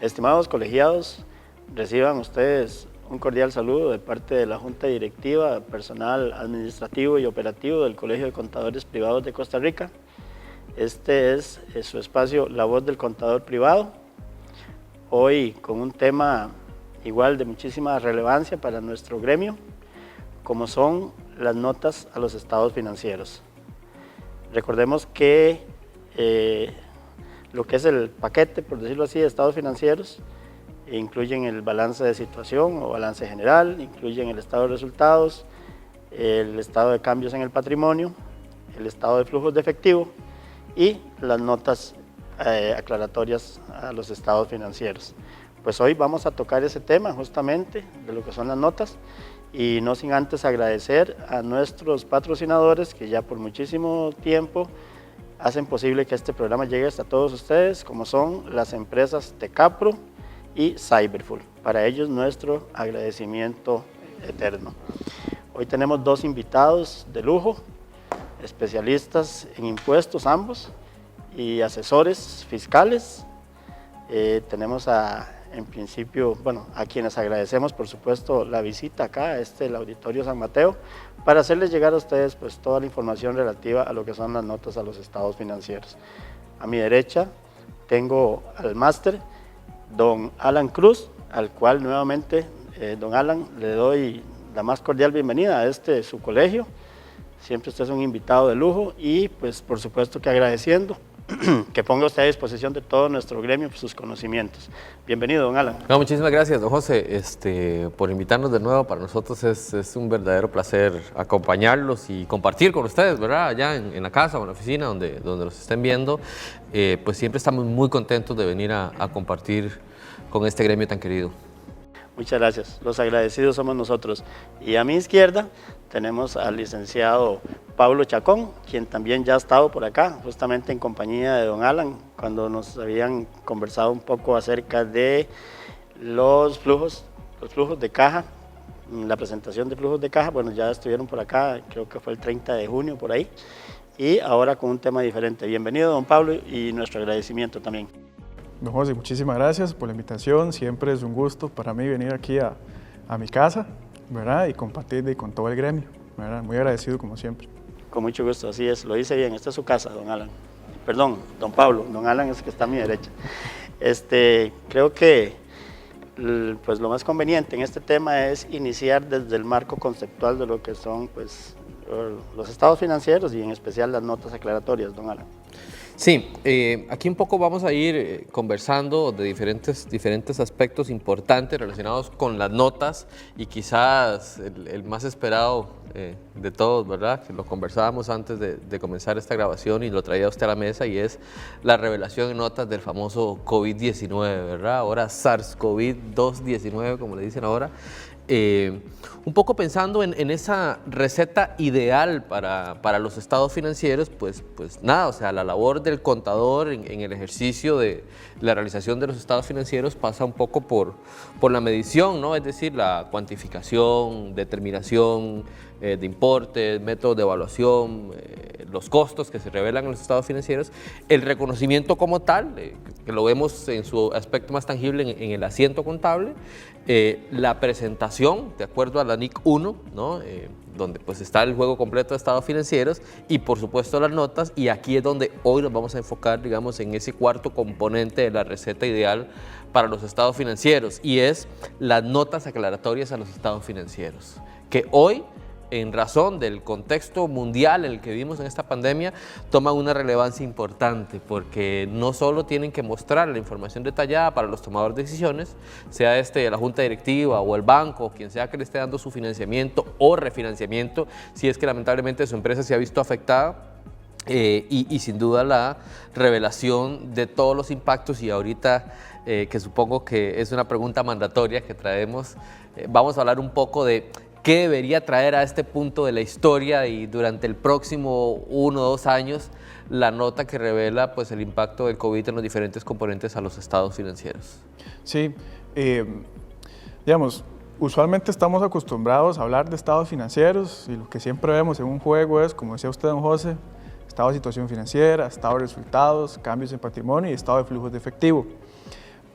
Estimados colegiados, reciban ustedes un cordial saludo de parte de la Junta Directiva, personal administrativo y operativo del Colegio de Contadores Privados de Costa Rica. Este es su espacio La Voz del Contador Privado, hoy con un tema igual de muchísima relevancia para nuestro gremio, como son las notas a los estados financieros. Recordemos que lo que es el paquete, por decirlo así, de estados financieros, incluyen el balance de situación o balance general, incluyen el estado de resultados, el estado de cambios en el patrimonio, el estado de flujos de efectivo y las notas aclaratorias a los estados financieros. Pues hoy vamos a tocar ese tema justamente de lo que son las notas y no sin antes agradecer a nuestros patrocinadores que ya por muchísimo tiempo hacen posible que este programa llegue hasta todos ustedes, como son las empresas Tecapro y Cyberfull. Para ellos nuestro agradecimiento eterno. Hoy tenemos dos invitados de lujo, especialistas en impuestos ambos y asesores fiscales. Tenemos en principio, a quienes agradecemos por supuesto la visita acá a el Auditorio San Mateo para hacerles llegar a ustedes pues toda la información relativa a lo que son las notas a los estados financieros. A mi derecha tengo al máster don Alan Cruz, al cual nuevamente, don Alan, le doy la más cordial bienvenida a su colegio. Siempre usted es un invitado de lujo y pues por supuesto que agradeciendo que ponga usted a disposición de todo nuestro gremio sus conocimientos. Bienvenido, don Alan. No, muchísimas gracias, don José, por invitarnos de nuevo. Para nosotros es un verdadero placer acompañarlos y compartir con ustedes, ¿verdad? Allá en la casa o en la oficina, donde los estén viendo, pues siempre estamos muy contentos de venir a compartir con este gremio tan querido. Muchas gracias, los agradecidos somos nosotros. Y a mi izquierda tenemos al licenciado Pablo Chacón, quien también ya ha estado por acá, justamente en compañía de don Alan, cuando nos habían conversado un poco acerca de los flujos de caja, la presentación de flujos de caja. Bueno, ya estuvieron por acá, creo que fue el 30 de junio por ahí, y ahora con un tema diferente. Bienvenido, don Pablo, y nuestro agradecimiento también. Don José, muchísimas gracias por la invitación. Siempre es un gusto para mí venir aquí a mi casa, ¿verdad? Y compartir con todo el gremio, ¿verdad? Muy agradecido como siempre. Con mucho gusto, así es, lo dice bien. Esta es su casa, don Alan. Perdón, don Pablo, don Alan es el que está a mi derecha. Creo que pues, lo más conveniente en este tema es iniciar desde el marco conceptual de lo que son pues, los estados financieros y en especial las notas aclaratorias, don Alan. Sí, aquí un poco vamos a ir conversando de diferentes aspectos importantes relacionados con las notas y quizás el más esperado de todos, ¿verdad? Que lo conversábamos antes de comenzar esta grabación y lo traía usted a la mesa, y es la revelación de notas del famoso COVID-19, ¿verdad? Ahora SARS-CoV-2-19, como le dicen ahora. Un poco pensando en esa receta ideal para los estados financieros, pues nada, o sea, la labor del contador en el ejercicio de la realización de los estados financieros pasa un poco por la medición, ¿no? Es decir, la cuantificación, determinación de importes, métodos de evaluación, los costos que se revelan en los estados financieros, el reconocimiento como tal, que lo vemos en su aspecto más tangible en el asiento contable, la presentación de acuerdo a la NIC 1, ¿no? Donde pues está el juego completo de estados financieros y por supuesto las notas, y aquí es donde hoy nos vamos a enfocar, digamos, en ese cuarto componente de la receta ideal para los estados financieros, y es las notas aclaratorias a los estados financieros, que hoy, en razón del contexto mundial en el que vivimos en esta pandemia, toman una relevancia importante, porque no solo tienen que mostrar la información detallada para los tomadores de decisiones, sea la junta directiva o el banco, o quien sea que le esté dando su financiamiento o refinanciamiento, si es que lamentablemente su empresa se ha visto afectada, y sin duda la revelación de todos los impactos. Y ahorita, que supongo que es una pregunta mandatoria que traemos, vamos a hablar un poco de qué debería traer a este punto de la historia y durante el próximo 1 o 2 años la nota que revela pues, el impacto del COVID en los diferentes componentes a los estados financieros. Sí, digamos, usualmente estamos acostumbrados a hablar de estados financieros y lo que siempre vemos en un juego es, como decía usted, don José, estado de situación financiera, estado de resultados, cambios en patrimonio y estado de flujos de efectivo.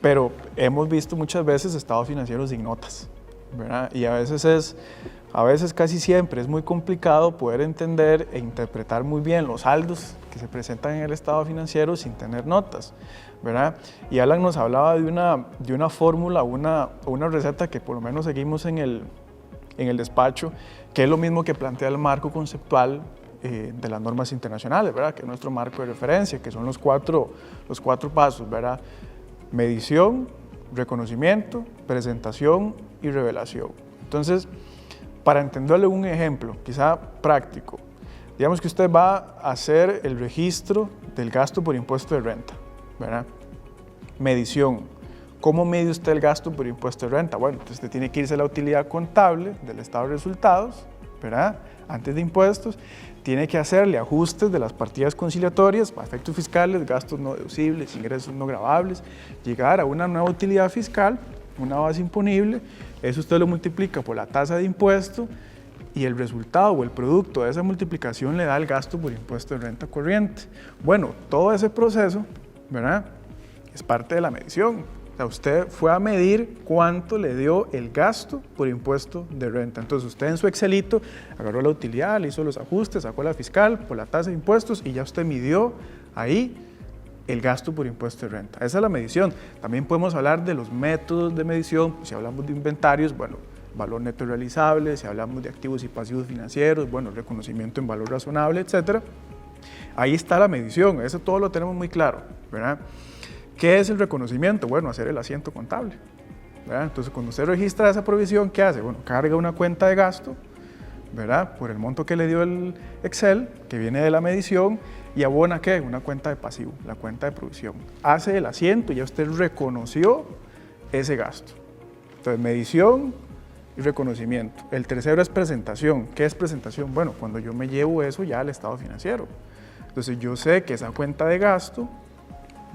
pero hemos visto muchas veces estados financieros sin notas, ¿verdad? Y a veces casi siempre es muy complicado poder entender e interpretar muy bien los saldos que se presentan en el estado financiero sin tener notas, ¿verdad? Y Alan nos hablaba de una fórmula, una receta que por lo menos seguimos en el despacho, que es lo mismo que plantea el marco conceptual de las normas internacionales, ¿verdad? Que es nuestro marco de referencia, que son los cuatro pasos, ¿verdad? Medición, reconocimiento, presentación y revelación. Entonces, para entenderle un ejemplo, quizá práctico, digamos que usted va a hacer el registro del gasto por impuesto de renta, ¿verdad? Medición. ¿Cómo mide usted el gasto por impuesto de renta? Bueno, entonces usted tiene que irse a la utilidad contable del estado de resultados, ¿verdad? Antes de impuestos, tiene que hacerle ajustes de las partidas conciliatorias, para efectos fiscales, gastos no deducibles, ingresos no gravables, llegar a una nueva utilidad fiscal, una base imponible, eso usted lo multiplica por la tasa de impuesto y el resultado o el producto de esa multiplicación le da el gasto por impuesto de renta corriente. Bueno, todo ese proceso, ¿verdad? Es parte de la medición. O sea, usted fue a medir cuánto le dio el gasto por impuesto de renta. Entonces usted en su Excelito agarró la utilidad, le hizo los ajustes, sacó la fiscal por la tasa de impuestos y ya usted midió ahí el gasto por impuesto de renta. Esa es la medición. También podemos hablar de los métodos de medición. Si hablamos de inventarios, bueno, valor neto realizable. Si hablamos de activos y pasivos financieros, bueno, reconocimiento en valor razonable, etc. Ahí está la medición. Eso todo lo tenemos muy claro, ¿verdad? ¿Qué es el reconocimiento? Bueno, hacer el asiento contable, ¿verdad? Entonces, cuando usted registra esa provisión, ¿qué hace? Bueno, carga una cuenta de gasto, ¿verdad? Por el monto que le dio el Excel, que viene de la medición, y abona, ¿qué? Una cuenta de pasivo, la cuenta de provisión. Hace el asiento y ya usted reconoció ese gasto. Entonces, medición y reconocimiento. El tercero es presentación. ¿Qué es presentación? Bueno, cuando yo me llevo eso ya al estado financiero. Entonces, yo sé que esa cuenta de gasto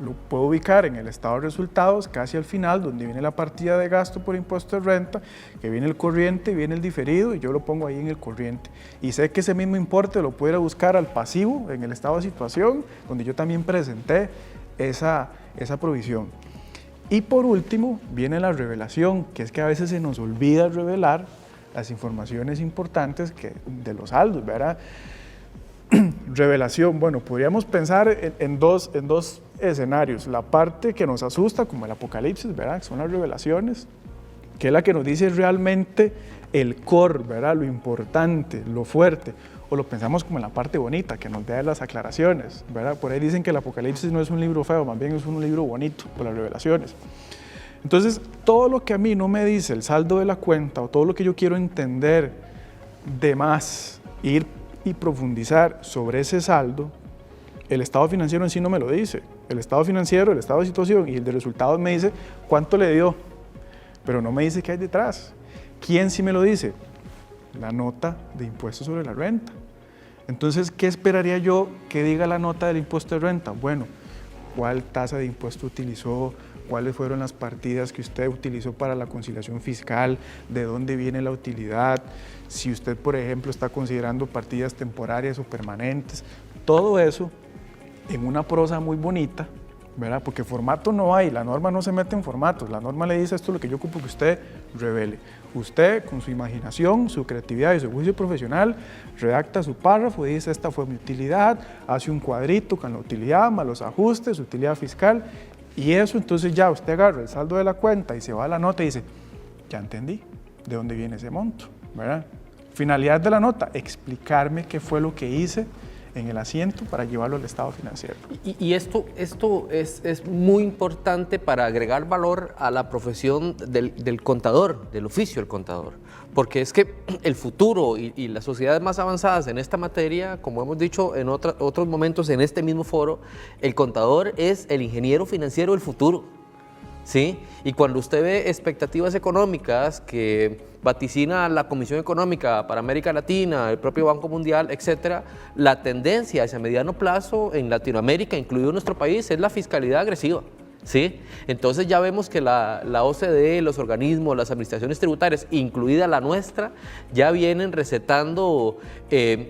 lo puedo ubicar en el estado de resultados, casi al final, donde viene la partida de gasto por impuesto de renta, que viene el corriente, viene el diferido, y yo lo pongo ahí en el corriente. Y sé que ese mismo importe lo puedo ir a buscar al pasivo, en el estado de situación, donde yo también presenté esa provisión. Y por último, viene la revelación, que es que a veces se nos olvida revelar las informaciones importantes de los saldos, ¿verdad? Revelación, bueno, podríamos pensar en dos escenarios. La parte que nos asusta, como el apocalipsis, ¿verdad? Que son las revelaciones, que es la que nos dice realmente el core, ¿verdad? Lo importante, lo fuerte. O lo pensamos como en la parte bonita, que nos da las aclaraciones, ¿verdad? Por ahí dicen que el apocalipsis no es un libro feo, más bien es un libro bonito, por las revelaciones. Entonces, todo lo que a mí no me dice el saldo de la cuenta, o todo lo que yo quiero entender de más, ir y profundizar sobre ese saldo, el estado financiero en sí no me lo dice. El estado financiero, el estado de situación y el de resultados me dice cuánto le dio, pero no me dice qué hay detrás. ¿Quién sí me lo dice? La nota de impuesto sobre la renta. Entonces, ¿qué esperaría yo que diga la nota del impuesto de renta? Bueno, ¿cuál tasa de impuesto utilizó? ¿Cuáles fueron las partidas que usted utilizó para la conciliación fiscal? ¿De dónde viene la utilidad? Si usted, por ejemplo, está considerando partidas temporarias o permanentes. Todo eso en una prosa muy bonita, ¿verdad? Porque formato no hay, la norma no se mete en formatos. La norma le dice esto es lo que yo ocupo que usted revele. Usted, con su imaginación, su creatividad y su juicio profesional, redacta su párrafo y dice esta fue mi utilidad, hace un cuadrito con la utilidad, más los ajustes, utilidad fiscal. Y eso, entonces ya usted agarra el saldo de la cuenta y se va a la nota y dice, ya entendí de dónde viene ese monto, ¿verdad? Finalidad de la nota, explicarme qué fue lo que hice en el asiento para llevarlo al estado financiero. Y esto es muy importante para agregar valor a la profesión del contador, del oficio del contador, porque es que el futuro y las sociedades más avanzadas en esta materia, como hemos dicho en otros momentos en este mismo foro, el contador es el ingeniero financiero del futuro, ¿sí? Y cuando usted ve expectativas económicas que vaticina la Comisión Económica para América Latina, el propio Banco Mundial, etcétera, la tendencia hacia mediano plazo en Latinoamérica, incluido nuestro país, es la fiscalidad agresiva. ¿sí? Entonces ya vemos que la OCDE, los organismos, las administraciones tributarias, incluida la nuestra, ya vienen recetando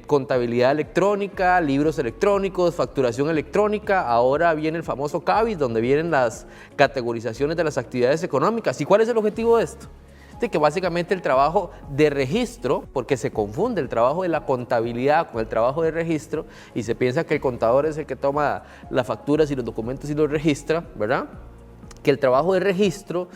contabilidad electrónica, libros electrónicos, facturación electrónica. Ahora viene el famoso CABIS, donde vienen las categorizaciones de las actividades económicas. ¿Y cuál es el objetivo de esto? De que básicamente el trabajo de registro, porque se confunde el trabajo de la contabilidad con el trabajo de registro y se piensa que el contador es el que toma las facturas y los documentos y los registra, ¿verdad? Que el trabajo de registro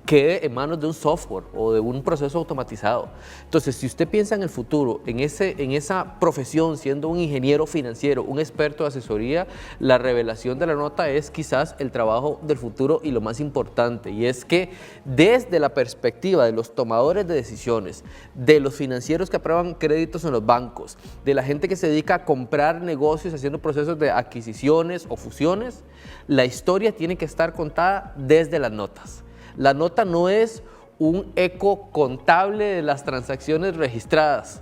quede en manos de un software o de un proceso automatizado. Entonces, si usted piensa en el futuro, en esa profesión, siendo un ingeniero financiero, un experto de asesoría, la revelación de la nota es quizás el trabajo del futuro y lo más importante, y es que desde la perspectiva de los tomadores de decisiones, de los financieros que aprueban créditos en los bancos, de la gente que se dedica a comprar negocios haciendo procesos de adquisiciones o fusiones, la historia tiene que estar contada desde las notas. La nota no es un eco contable de las transacciones registradas.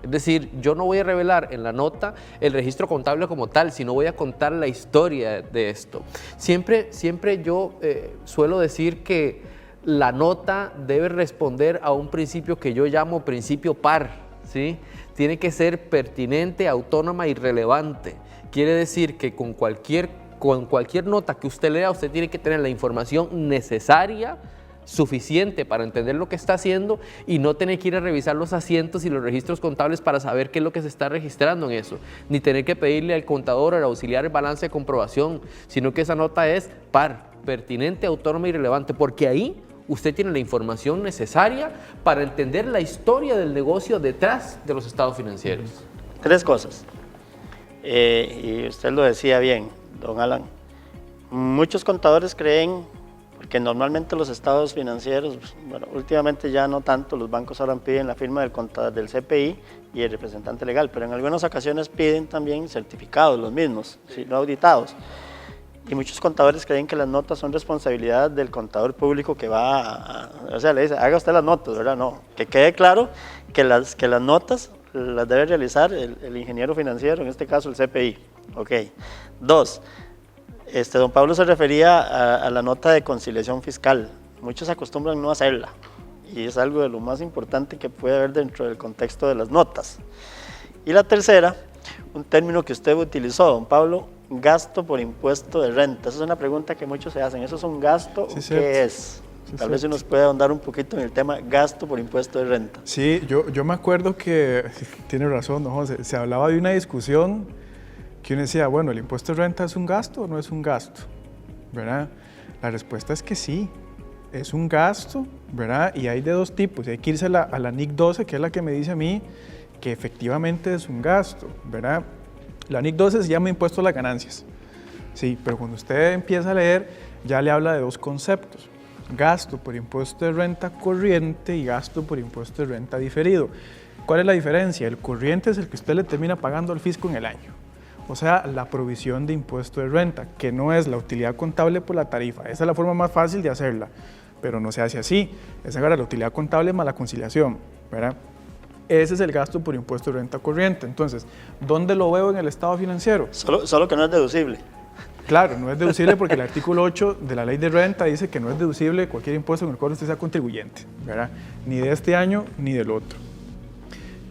Es decir, yo no voy a revelar en la nota el registro contable como tal, sino voy a contar la historia de esto. Siempre yo suelo decir que la nota debe responder a un principio que yo llamo principio PAR, ¿sí? Tiene que ser pertinente, autónoma y relevante. Quiere decir que con cualquier nota que usted lea, usted tiene que tener la información necesaria, suficiente para entender lo que está haciendo y no tener que ir a revisar los asientos y los registros contables para saber qué es lo que se está registrando en eso, ni tener que pedirle al contador o al auxiliar el balance de comprobación, sino que esa nota es PAR, pertinente, autónoma y relevante, porque ahí usted tiene la información necesaria para entender la historia del negocio detrás de los estados financieros. Tres cosas, y usted lo decía bien, don Alan. Muchos contadores creen, porque normalmente los estados financieros, bueno, últimamente ya no tanto, los bancos ahora piden la firma del contador del CPI y el representante legal, pero en algunas ocasiones piden también certificados, los mismos, ¿sí? No auditados. Y muchos contadores creen que las notas son responsabilidad del contador público que va o sea, le dice, haga usted las notas, ¿verdad? No, que quede claro que las notas las debe realizar el ingeniero financiero, en este caso el CPI. Ok. Dos, don Pablo se refería a la nota de conciliación fiscal. Muchos acostumbran no hacerla y es algo de lo más importante que puede haber dentro del contexto de las notas. Y la tercera, un término que usted utilizó, don Pablo, gasto por impuesto de renta. Esa es una pregunta que muchos se hacen. ¿Eso es un gasto o qué es? Tal vez nos puede ahondar un poquito en el tema gasto por impuesto de renta. Sí, yo me acuerdo que, tiene razón, don José, se hablaba de una discusión que uno decía, bueno, ¿el impuesto de renta es un gasto o no es un gasto? ¿Verdad? La respuesta es que sí, es un gasto, ¿verdad? Y hay de dos tipos, hay que irse a la NIC 12, que es la que me dice a mí que efectivamente es un gasto, ¿verdad? La NIC 12 se llama impuesto a las ganancias, sí, pero cuando usted empieza a leer, ya le habla de dos conceptos, gasto por impuesto de renta corriente y gasto por impuesto de renta diferido. ¿Cuál es la diferencia? El corriente es el que usted le termina pagando al fisco en el año. O sea, la provisión de impuesto de renta, que no es la utilidad contable por la tarifa. Esa es la forma más fácil de hacerla, pero no se hace así. Esa es la utilidad contable más la conciliación, ¿verdad? Ese es el gasto por impuesto de renta corriente. Entonces, ¿dónde lo veo en el estado financiero? Solo que no es deducible. Claro, no es deducible porque el artículo 8 de la ley de renta dice que no es deducible cualquier impuesto en el cual usted sea contribuyente, ¿verdad? Ni de este año ni del otro.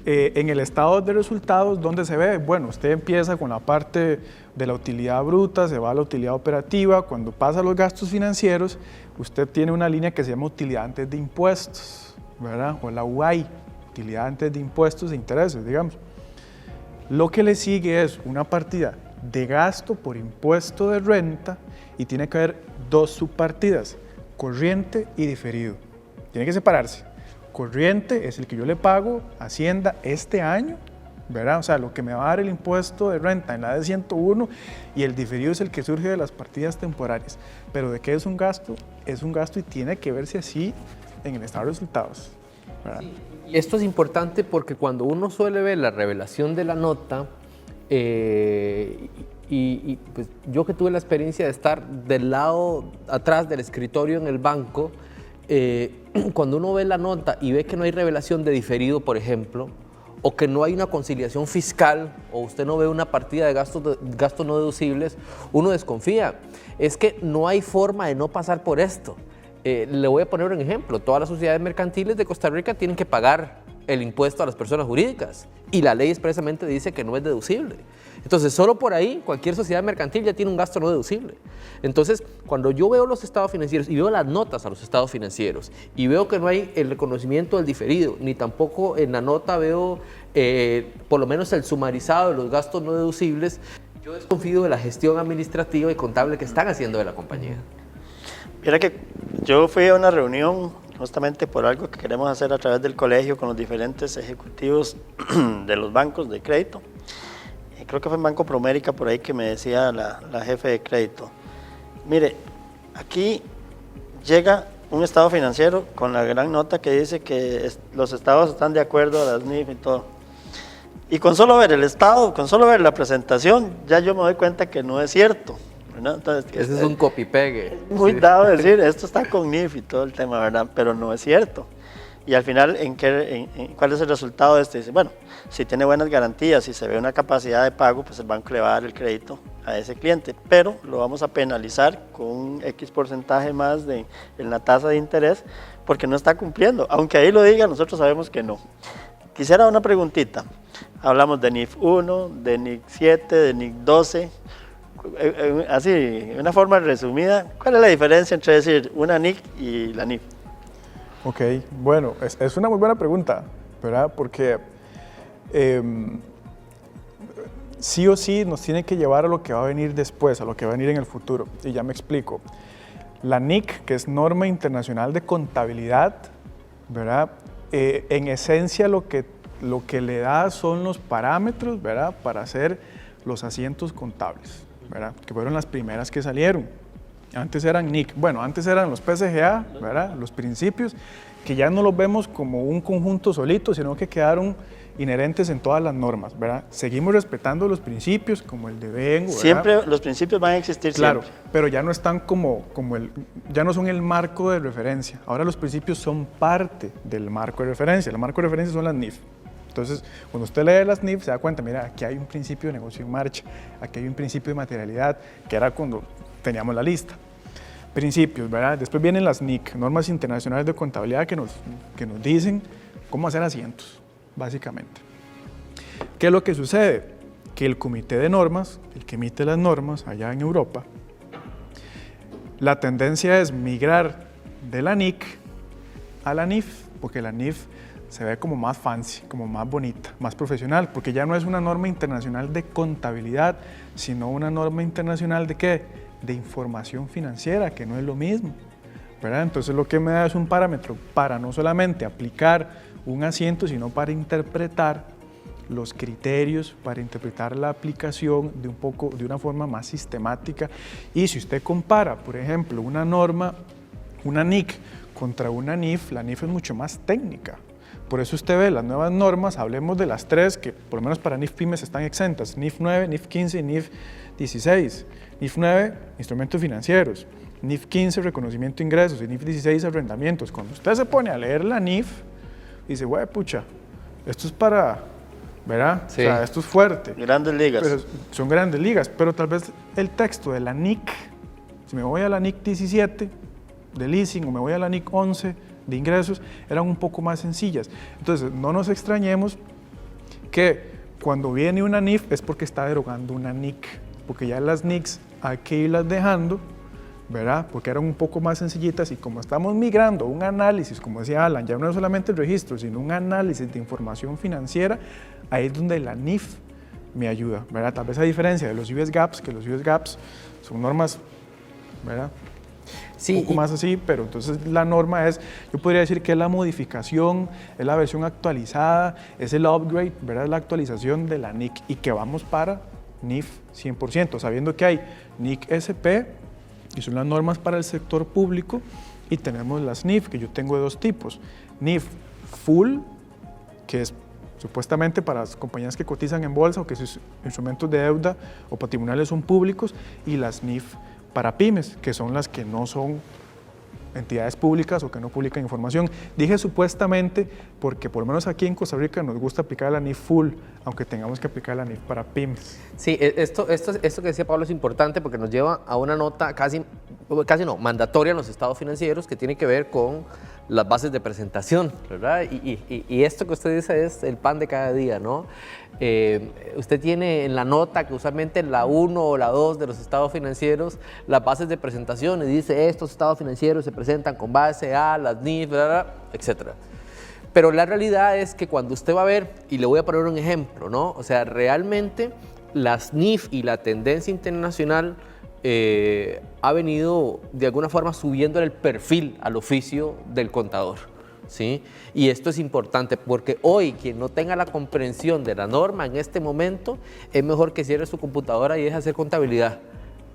En el estado de resultados, ¿dónde se ve? Bueno, usted empieza con la parte de la utilidad bruta, se va a la utilidad operativa. Cuando pasa a los gastos financieros, usted tiene una línea que se llama utilidad antes de impuestos, ¿verdad? O la UAI, utilidad antes de impuestos e intereses, digamos. Lo que le sigue es una partida de gasto por impuesto de renta y tiene que haber dos subpartidas, corriente y diferido. Tiene que separarse. Corriente es el que yo le pago a Hacienda este año, ¿verdad? O sea, lo que me va a dar el impuesto de renta en la D101, y el diferido es el que surge de las partidas temporarias. Pero ¿de qué es un gasto? Es un gasto y tiene que verse así en el estado de resultados, ¿verdad? Sí, y esto es importante porque cuando uno suele ver la revelación de la nota, pues yo que tuve la experiencia de estar del lado atrás del escritorio en el banco, cuando uno ve la nota y ve que no hay revelación de diferido, por ejemplo, o que no hay una conciliación fiscal, o usted no ve una partida de gastos no deducibles, uno desconfía. Es que no hay forma de no pasar por esto. Le voy a poner un ejemplo. Todas las sociedades mercantiles de Costa Rica tienen que pagar el impuesto a las personas jurídicas y la ley expresamente dice que no es deducible. Entonces, solo por ahí, cualquier sociedad mercantil ya tiene un gasto no deducible. Entonces, cuando yo veo los estados financieros y veo las notas a los estados financieros y veo que no hay el reconocimiento del diferido, ni tampoco en la nota veo por lo menos el sumarizado de los gastos no deducibles, yo desconfío de la gestión administrativa y contable que están haciendo de la compañía. Mira que yo fui a una reunión justamente por algo que queremos hacer a través del colegio con los diferentes ejecutivos de los bancos de crédito. Creo que fue en Banco Promérica por ahí que me decía la jefe de crédito, mire, aquí llega un estado financiero con la gran nota que dice que los estados están de acuerdo a las NIF y todo. Y con solo ver el estado, con solo ver la presentación, ya yo me doy cuenta que no es cierto, ¿verdad? Entonces, ese es un copy-pegue. Muy dado decir, esto está con NIF y todo el tema, ¿verdad? Pero no es cierto. Y al final, ¿cuál es el resultado de este? Dice, bueno, si tiene buenas garantías, si se ve una capacidad de pago, pues el banco le va a dar el crédito a ese cliente, pero lo vamos a penalizar con un X porcentaje más en la tasa de interés porque no está cumpliendo. Aunque ahí lo diga, nosotros sabemos que no. Quisiera una preguntita. Hablamos de NIF 1, de NIF 7, de NIF 12. Así, de una forma resumida, ¿cuál es la diferencia entre decir una NIF y la NIF? Ok, bueno, es una muy buena pregunta, ¿verdad? Porque sí o sí nos tiene que llevar a lo que va a venir después, a lo que va a venir en el futuro. Y ya me explico. La NIC, que es Norma Internacional de Contabilidad, ¿verdad? En esencia lo que le da son los parámetros, ¿verdad? Para hacer los asientos contables, ¿verdad? Que fueron las primeras que salieron. Antes eran NIC, bueno, antes eran los PSGA, ¿verdad? Los principios, que ya no los vemos como un conjunto solito, sino que quedaron inherentes en todas las normas, ¿verdad? Seguimos respetando los principios como el de Vengo, ¿verdad? Siempre los principios van a existir, claro, siempre. pero ya no están ya no son el marco de referencia. Ahora los principios son parte del marco de referencia. El marco de referencia son las NIF. Entonces, cuando usted lee las NIF, se da cuenta, mira, aquí hay un principio de negocio en marcha, aquí hay un principio de materialidad, que era cuando teníamos la lista. Principios, ¿verdad? Después vienen las NIC, Normas Internacionales de Contabilidad, que nos dicen cómo hacer asientos, básicamente. ¿Qué es lo que sucede? Que el comité de normas, el que emite las normas allá en Europa, la tendencia es migrar de la NIC a la NIF, porque la NIF se ve como más fancy, como más bonita, más profesional, porque ya no es una norma internacional de contabilidad, sino una norma internacional de ¿qué? De información financiera, que no es lo mismo, ¿verdad? Entonces lo que me da es un parámetro para no solamente aplicar un asiento, sino para interpretar los criterios, para interpretar la aplicación de una forma más sistemática. Y si usted compara, por ejemplo, una norma, una NIC contra una NIF, la NIF es mucho más técnica. Por eso usted ve las nuevas normas, hablemos de las tres que por lo menos para NIF Pymes están exentas, NIF 9, NIF 15 y NIF 16. NIF 9, instrumentos financieros, NIF 15, reconocimiento de ingresos y NIF 16, arrendamientos. Cuando usted se pone a leer la NIF, dice, güey, pucha, esto es para, ¿verdad? Sí. O sea, esto es fuerte. Grandes ligas. Pero son grandes ligas, pero tal vez el texto de la NIC, si me voy a la NIC 17 de leasing o me voy a la NIC 11 de ingresos, eran un poco más sencillas. Entonces, no nos extrañemos que cuando viene una NIF es porque está derogando una NIC, porque ya las NICs hay que irlas dejando, ¿verdad? Porque eran un poco más sencillitas y como estamos migrando a un análisis, como decía Alan, ya no es solamente el registro, sino un análisis de información financiera, ahí es donde la NIF me ayuda, ¿verdad? Tal vez a diferencia de los US GAAPs, que los US GAAPs son normas, ¿verdad? Sí, un poco más así, pero entonces la norma es, yo podría decir que es la modificación, es la versión actualizada, es el upgrade, ¿verdad? Es la actualización de la NIC y que vamos para NIF 100%, sabiendo que hay NIC SP, y son las normas para el sector público, y tenemos las NIF, que yo tengo de dos tipos, NIF Full, que es supuestamente para las compañías que cotizan en bolsa o que sus instrumentos de deuda o patrimoniales son públicos, y las NIF para pymes, que son las que no son entidades públicas o que no publican información. Dije supuestamente porque por lo menos aquí en Costa Rica nos gusta aplicar la NIF full, aunque tengamos que aplicar la NIF para pymes. Sí, esto que decía Pablo es importante porque nos lleva a una nota casi no, mandatoria en los estados financieros que tiene que ver con las bases de presentación, ¿verdad? Y esto que usted dice es el pan de cada día, ¿no? Usted tiene en la nota que usualmente la 1 o la 2 de los estados financieros las bases de presentación y dice estos estados financieros se presentan con base a las NIF, etcétera. Pero la realidad es que cuando usted va a ver, y le voy a poner un ejemplo, ¿no? O sea, realmente las NIF y la tendencia internacional ha venido de alguna forma subiendo el perfil al oficio del contador, ¿sí? Y esto es importante porque hoy quien no tenga la comprensión de la norma en este momento es mejor que cierre su computadora y deje de hacer contabilidad,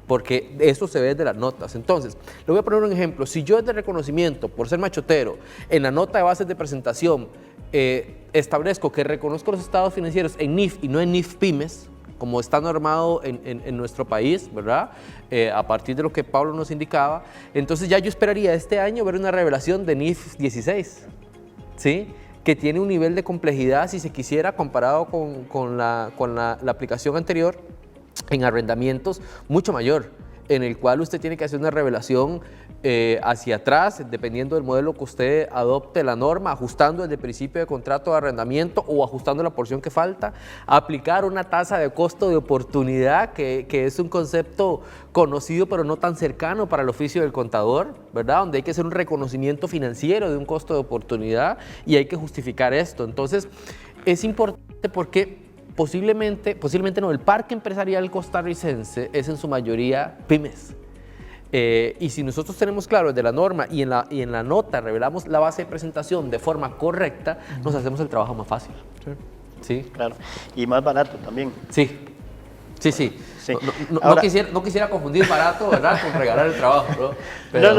porque eso se ve de las notas. Entonces, le voy a poner un ejemplo. Si yo de reconocimiento, por ser machotero, en la nota de bases de presentación establezco que reconozco los estados financieros en NIF y no en NIF Pymes, como está normado en nuestro país, ¿verdad? A partir de lo que Pablo nos indicaba, entonces ya yo esperaría este año ver una revelación de NIF 16, ¿sí? Que tiene un nivel de complejidad, si se quisiera, comparado con la aplicación anterior, en arrendamientos mucho mayor, en el cual usted tiene que hacer una revelación hacia atrás, dependiendo del modelo que usted adopte la norma, ajustando desde el principio de contrato de arrendamiento o ajustando la porción que falta, aplicar una tasa de costo de oportunidad, que es un concepto conocido pero no tan cercano para el oficio del contador, ¿verdad? Donde hay que hacer un reconocimiento financiero de un costo de oportunidad y hay que justificar esto. Entonces, es importante porque posiblemente no, el parque empresarial costarricense es en su mayoría pymes. Y si nosotros tenemos claro de la norma y en la nota revelamos la base de presentación de forma correcta, nos hacemos el trabajo más fácil. Sí. ¿Sí? Claro, y más barato también. Sí. Sí. Ahora, No quisiera confundir barato, ¿verdad?, con regalar el trabajo, ¿no? Pero,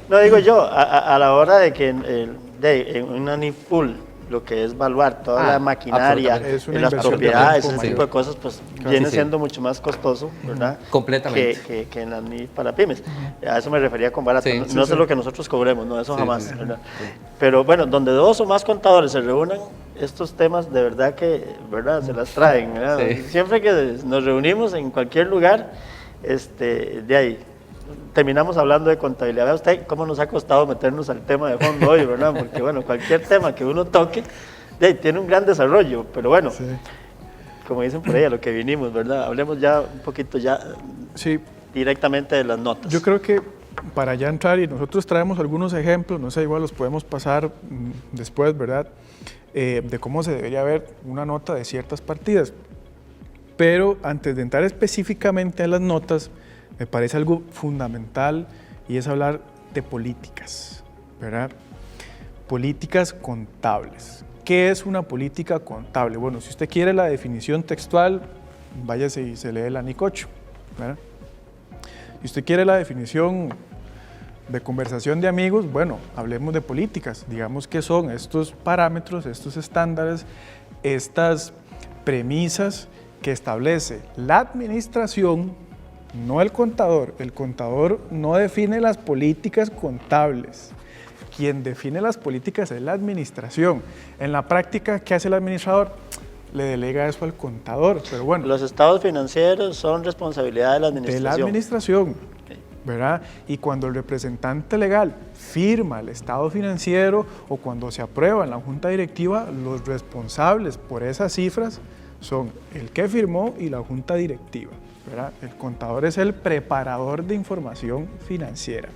no digo yo, a la hora de que en una NIF full, lo que es evaluar toda la maquinaria, las propiedades, ese tipo de cosas, pues viene siendo mucho más costoso, ¿verdad? Completamente. Que en la NIF para pymes. A eso me refería con barato. No es lo que nosotros cobremos, no, eso jamás, ¿verdad? Pero bueno, donde 2 o más contadores se reúnan, estos temas de verdad que, ¿verdad?, se las traen, ¿verdad? Siempre que nos reunimos en cualquier lugar, de ahí terminamos hablando de contabilidad. Vea usted cómo nos ha costado meternos al tema de fondo hoy, ¿verdad? Porque bueno, cualquier tema que uno toque tiene un gran desarrollo, pero bueno, como dicen por ahí, a lo que vinimos, ¿verdad? Hablemos ya un poquito directamente de las notas. Yo creo que para ya entrar, y nosotros traemos algunos ejemplos, no sé, igual los podemos pasar después, ¿verdad? De cómo se debería ver una nota de ciertas partidas. Pero antes de entrar específicamente en las notas, me parece algo fundamental y es hablar de políticas, ¿verdad? Políticas contables. ¿Qué es una política contable? Bueno, si usted quiere la definición textual, váyase y se lee la NIC 8, ¿verdad? Si usted quiere la definición de conversación de amigos, bueno, hablemos de políticas. Digamos qué son estos parámetros, estos estándares, estas premisas que establece la administración, no el contador. El contador no define las políticas contables. Quien define las políticas es la administración. En la práctica, ¿qué hace el administrador? Le delega eso al contador, pero bueno. Los estados financieros son responsabilidad de la administración. De la administración, ¿verdad? Y cuando el representante legal firma el estado financiero o cuando se aprueba en la junta directiva, los responsables por esas cifras son el que firmó y la junta directiva, ¿verdad? El contador es el preparador de información financiera.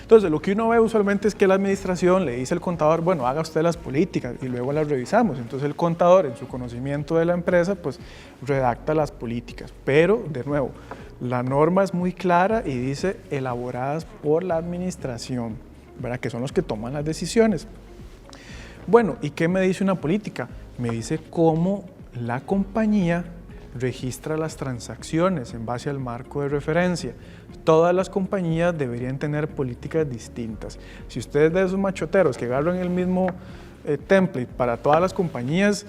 Entonces, lo que uno ve usualmente es que la administración le dice al contador, bueno, haga usted las políticas y luego las revisamos. Entonces, el contador, en su conocimiento de la empresa, pues redacta las políticas. Pero, de nuevo, la norma es muy clara y dice elaboradas por la administración, ¿verdad? Que son los que toman las decisiones. Bueno, ¿y qué me dice una política? Me dice cómo la compañía registra las transacciones en base al marco de referencia. Todas las compañías deberían tener políticas distintas. Si ustedes de esos machoteros que agarran el mismo template para todas las compañías,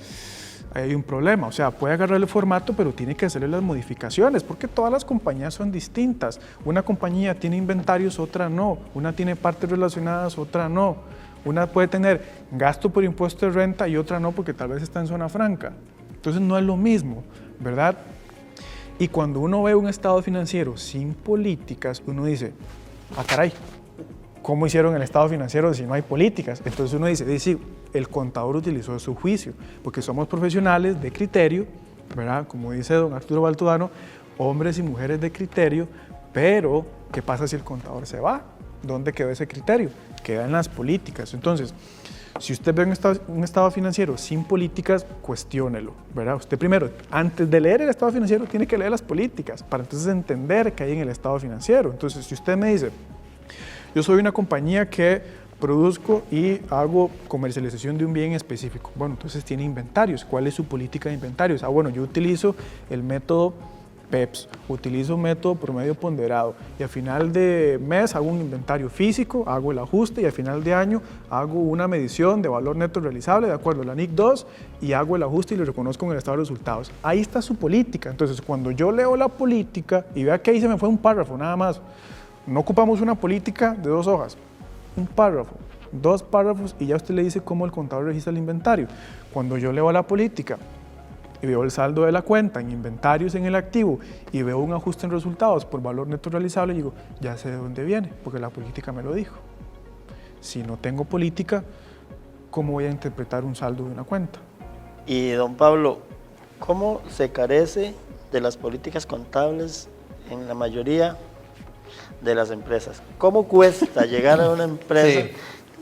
ahí hay un problema. O sea, puede agarrar el formato, pero tiene que hacerle las modificaciones, porque todas las compañías son distintas. Una compañía tiene inventarios, otra no. Una tiene partes relacionadas, otra no. Una puede tener gasto por impuesto de renta y otra no, porque tal vez está en zona franca. Entonces no es lo mismo, ¿verdad? Y cuando uno ve un estado financiero sin políticas, uno dice, ah, caray, ¿cómo hicieron el estado financiero si no hay políticas? Entonces uno dice, sí, el contador utilizó su juicio, porque somos profesionales de criterio, ¿verdad? Como dice don Arturo Baltodano, hombres y mujeres de criterio, pero ¿qué pasa si el contador se va? ¿Dónde quedó ese criterio? Queda en las políticas. Entonces, si usted ve un estado financiero sin políticas, cuestiónelo, ¿verdad? Usted primero, antes de leer el estado financiero, tiene que leer las políticas para entonces entender qué hay en el estado financiero. Entonces, si usted me dice, yo soy una compañía que produzco y hago comercialización de un bien específico. Bueno, entonces tiene inventarios. ¿Cuál es su política de inventarios? Ah, bueno, yo utilizo el método PEPS, utilizo un método promedio ponderado y al final de mes hago un inventario físico, hago el ajuste y al final de año hago una medición de valor neto realizable de acuerdo a la NIC 2 y hago el ajuste y lo reconozco en el estado de resultados. Ahí está su política. Entonces, cuando yo leo la política y vea que ahí se me fue un párrafo nada más, no ocupamos una política de 2 hojas, un párrafo, 2 párrafos y ya usted le dice cómo el contador registra el inventario. Cuando yo leo la política y veo el saldo de la cuenta en inventarios en el activo y veo un ajuste en resultados por valor neto realizable, digo, ya sé de dónde viene, porque la política me lo dijo. Si no tengo política, ¿cómo voy a interpretar un saldo de una cuenta? Y don Pablo, ¿cómo se carece de las políticas contables en la mayoría de las empresas? ¿Cómo cuesta llegar a una empresa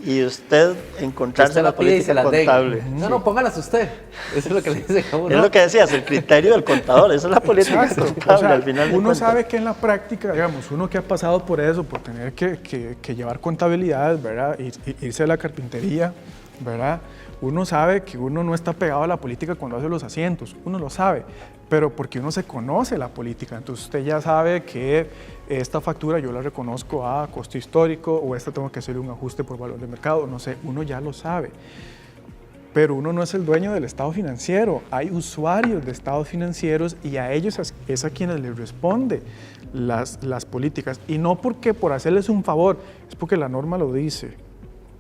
y usted encontrarse la política contable? No, póngalas usted. Eso es lo que le dice a uno. Es lo que decías, el criterio del contador, esa es la política contable, o sea, al final de uno cuentas. sabe que en la práctica, digamos, uno que ha pasado por eso, por tener que llevar contabilidades, ¿verdad? Irse a la carpintería, ¿verdad? Uno sabe que uno no está pegado a la política cuando hace los asientos, uno lo sabe, pero porque uno se conoce la política, entonces usted ya sabe que esta factura yo la reconozco a costo histórico o esta tengo que hacerle un ajuste por valor de mercado, no sé, uno ya lo sabe. Pero uno no es el dueño del estado financiero, hay usuarios de estados financieros y a ellos es a quienes les responde las políticas. Y no porque por hacerles un favor, es porque la norma lo dice.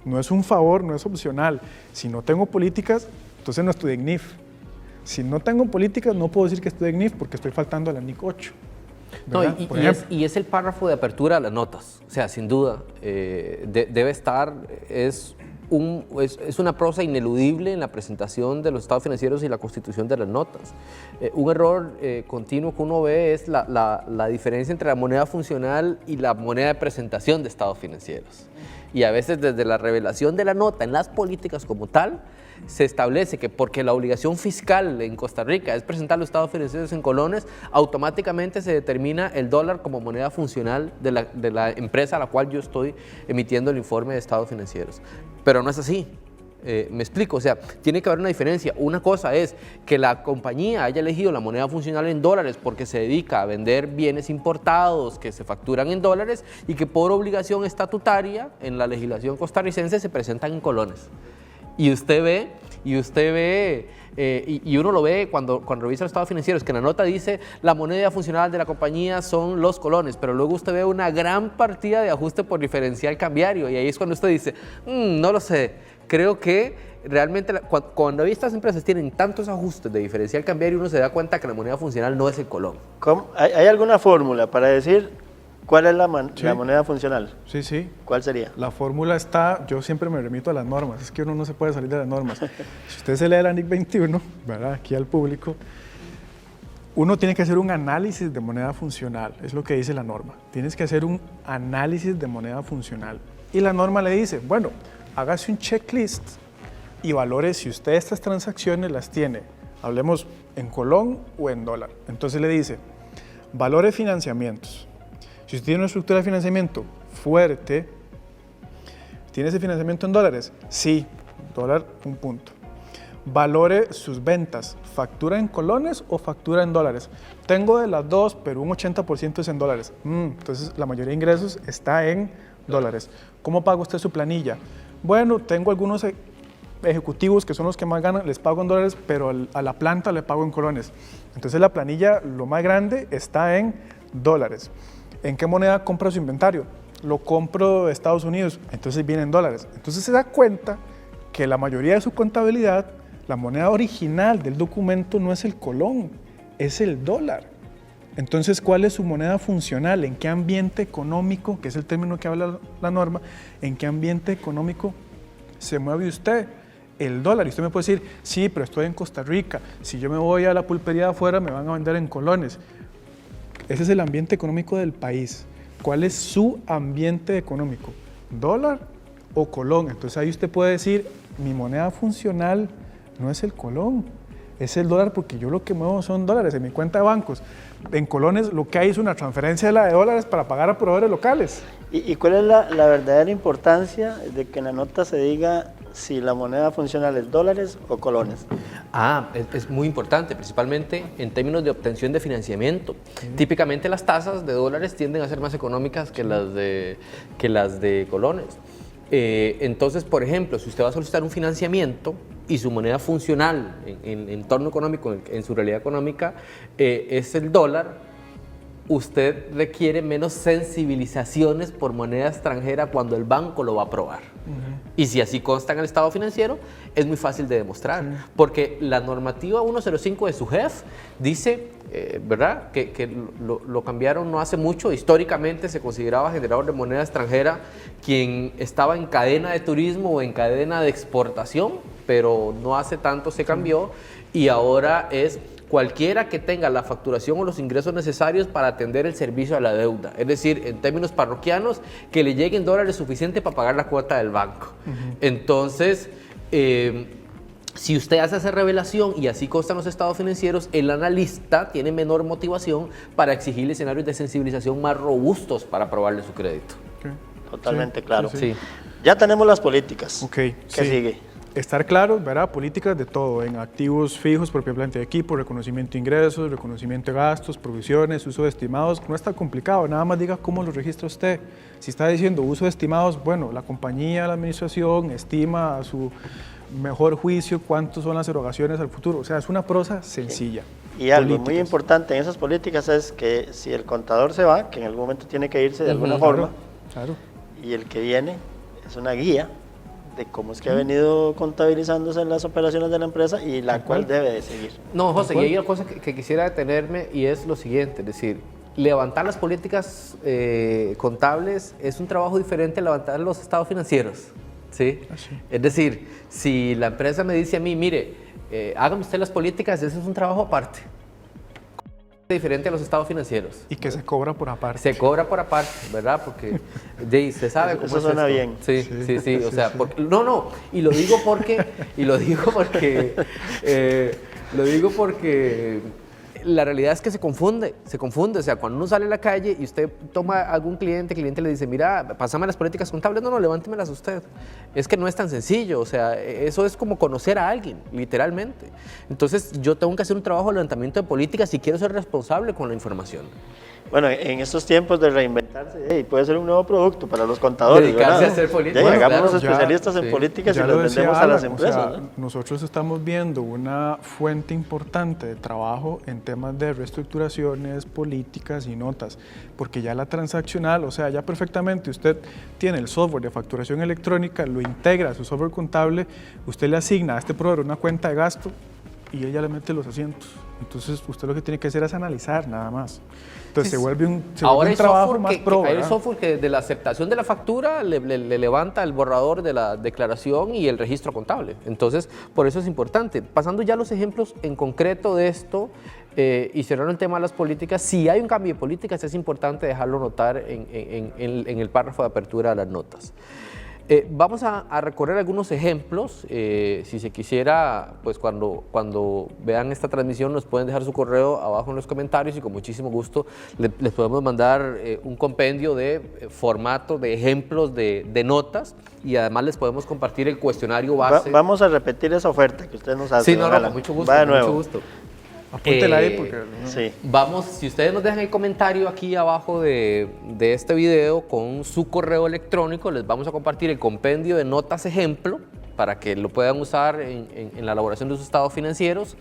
No es un favor, no es opcional. Si no tengo políticas, entonces no estoy en NIF. Si no tengo políticas, no puedo decir que estoy en NIF porque estoy faltando a la NIC 8. No, y es el párrafo de apertura de las notas. O sea, sin duda, debe estar, es una prosa ineludible en la presentación de los estados financieros y la constitución de las notas. Un error continuo que uno ve es la diferencia entre la moneda funcional y la moneda de presentación de estados financieros. Y a veces desde la revelación de la nota en las políticas como tal, se establece que porque la obligación fiscal en Costa Rica es presentar los estados financieros en colones, automáticamente se determina el dólar como moneda funcional de la empresa a la cual yo estoy emitiendo el informe de estados financieros. Pero no es así. Me explico, o sea, tiene que haber una diferencia. Una cosa es que la compañía haya elegido la moneda funcional en dólares porque se dedica a vender bienes importados que se facturan en dólares y que por obligación estatutaria en la legislación costarricense se presentan en colones. Y uno lo ve cuando revisa los estados financieros, que en la nota dice la moneda funcional de la compañía son los colones, pero luego usted ve una gran partida de ajuste por diferencial cambiario y ahí es cuando usted dice, no lo sé, creo que realmente cuando estas empresas tienen tantos ajustes de diferencial cambiario uno se da cuenta que la moneda funcional no es el colón. ¿Hay alguna fórmula para decir cuál es la moneda funcional? Sí, sí. ¿Cuál sería? La fórmula está, yo siempre me remito a las normas, es que uno no se puede salir de las normas. Si usted se lee la NIC 21, ¿verdad? Aquí al público, uno tiene que hacer un análisis de moneda funcional, es lo que dice la norma. Tienes que hacer un análisis de moneda funcional. Y la norma le dice, bueno, hágase un checklist y valore si usted estas transacciones las tiene, hablemos en colón o en dólar. Entonces le dice, valore financiamientos. Si usted tiene una estructura de financiamiento fuerte, ¿tiene ese financiamiento en dólares? Sí, dólar, un punto. Valore sus ventas, ¿factura en colones o factura en dólares? Tengo de las dos, pero un 80% es en dólares. Entonces, la mayoría de ingresos está en dólares. ¿Cómo paga usted su planilla? Bueno, tengo algunos ejecutivos, que son los que más ganan, les pago en dólares, pero a la planta le pago en colones. Entonces la planilla, lo más grande, está en dólares. ¿En qué moneda compra su inventario? Lo compro de Estados Unidos, entonces viene en dólares. Entonces se da cuenta que la mayoría de su contabilidad, la moneda original del documento no es el colón, es el dólar. Entonces, ¿cuál es su moneda funcional? ¿En qué ambiente económico, que es el término que habla la norma, en qué ambiente económico se mueve usted? El dólar. Y usted me puede decir, sí, pero estoy en Costa Rica, si yo me voy a la pulpería de afuera me van a vender en colones. Ese es el ambiente económico del país. ¿Cuál es su ambiente económico? ¿Dólar o colón? Entonces ahí usted puede decir, mi moneda funcional no es el colón, es el dólar, porque yo lo que muevo son dólares en mi cuenta de bancos. En colones lo que hay es una transferencia de la de dólares para pagar a proveedores locales. ¿Y cuál es la verdadera importancia de que en la nota se diga si la moneda funcional es dólares o colones? Es muy importante, principalmente en términos de obtención de financiamiento. Típicamente las tasas de dólares tienden a ser más económicas que las de colones. Entonces, por ejemplo, si usted va a solicitar un financiamiento y su moneda funcional en entorno económico, en su realidad económica, es el dólar, usted requiere menos sensibilizaciones por moneda extranjera cuando el banco lo va a aprobar. Y si así consta en el estado financiero, es muy fácil de demostrar, porque la normativa 105 de SUGEF dice, ¿verdad?, que lo cambiaron no hace mucho. Históricamente se consideraba generador de moneda extranjera quien estaba en cadena de turismo o en cadena de exportación, pero no hace tanto se cambió y ahora es cualquiera que tenga la facturación o los ingresos necesarios para atender el servicio a la deuda. Es decir, en términos parroquianos, que le lleguen dólares suficientes para pagar la cuota del banco. Entonces, si usted hace esa revelación y así constan los estados financieros, el analista tiene menor motivación para exigirle escenarios de sensibilización más robustos para aprobarle su crédito. Totalmente claro. Sí. Ya tenemos las políticas. ¿Qué sí. sigue? Estar claro, ¿verdad? Políticas de todo, en activos fijos, propia planta de equipo, reconocimiento de ingresos, reconocimiento de gastos, provisiones, uso de estimados. No está complicado, nada más diga cómo lo registra usted. Si está diciendo uso de estimados, bueno, la compañía, la administración estima a su mejor juicio cuántos son las erogaciones al futuro. O sea, es una prosa sencilla. Y algo muy importante en esas políticas es que si el contador se va, que en algún momento tiene que irse de alguna forma, claro. Y el que viene es una guía de cómo es que ha venido contabilizándose en las operaciones de la empresa y la cual debe de seguir. No, José, y hay una cosa que quisiera detenerme y es lo siguiente, es decir, levantar las políticas contables es un trabajo diferente a levantar los estados financieros, ¿sí? Es decir, si la empresa me dice a mí, mire, hágame usted las políticas, ese es un trabajo aparte. Diferente a los estados financieros. Y que se cobra por aparte. Se cobra por aparte, ¿verdad? Porque se sabe cómo eso suena bien. Sí, o sea, y lo digo porque la realidad es que se confunde, o sea, cuando uno sale a la calle y usted toma a algún cliente, el cliente le dice, mira, pásame las políticas contables, no, levántemelas usted. Es que no es tan sencillo, o sea, eso es como conocer a alguien, literalmente. Entonces, yo tengo que hacer un trabajo de levantamiento de políticas si quiero ser responsable con la información. Bueno, en estos tiempos de reinventarse, puede ser un nuevo producto para los contadores. Dedicarse ¿verdad? a hacer políticas. Bueno, hagamos claro, especialistas en políticas y los vendemos a las empresas. O sea, nosotros estamos viendo una fuente importante de trabajo en temas de reestructuraciones, políticas y notas, porque ya la transaccional, o sea, ya perfectamente usted tiene el software de facturación electrónica, lo integra a su software contable, usted le asigna a este proveedor una cuenta de gasto y ella le mete los asientos. Entonces, usted lo que tiene que hacer es analizar nada más. Entonces, se vuelve un trabajo más pro. Hay software que de la aceptación de la factura le levanta el borrador de la declaración y el registro contable. Entonces, por eso es importante. Pasando ya a los ejemplos en concreto de esto y cerrando el tema de las políticas, si hay un cambio de políticas, es importante dejarlo notar en el párrafo de apertura de las notas. Vamos a recorrer algunos ejemplos. Si se quisiera, pues cuando vean esta transmisión nos pueden dejar su correo abajo en los comentarios y con muchísimo gusto les podemos mandar un compendio de formato, de ejemplos de notas y además les podemos compartir el cuestionario base. Vamos a repetir esa oferta que usted nos hace. Sí, con mucho gusto. Va de nuevo. Mucho gusto. Apúntela ahí porque... Sí. Vamos, si ustedes nos dejan el comentario aquí abajo de este video con su correo electrónico, les vamos a compartir el compendio de notas ejemplo para que lo puedan usar en la elaboración de sus estados financieros.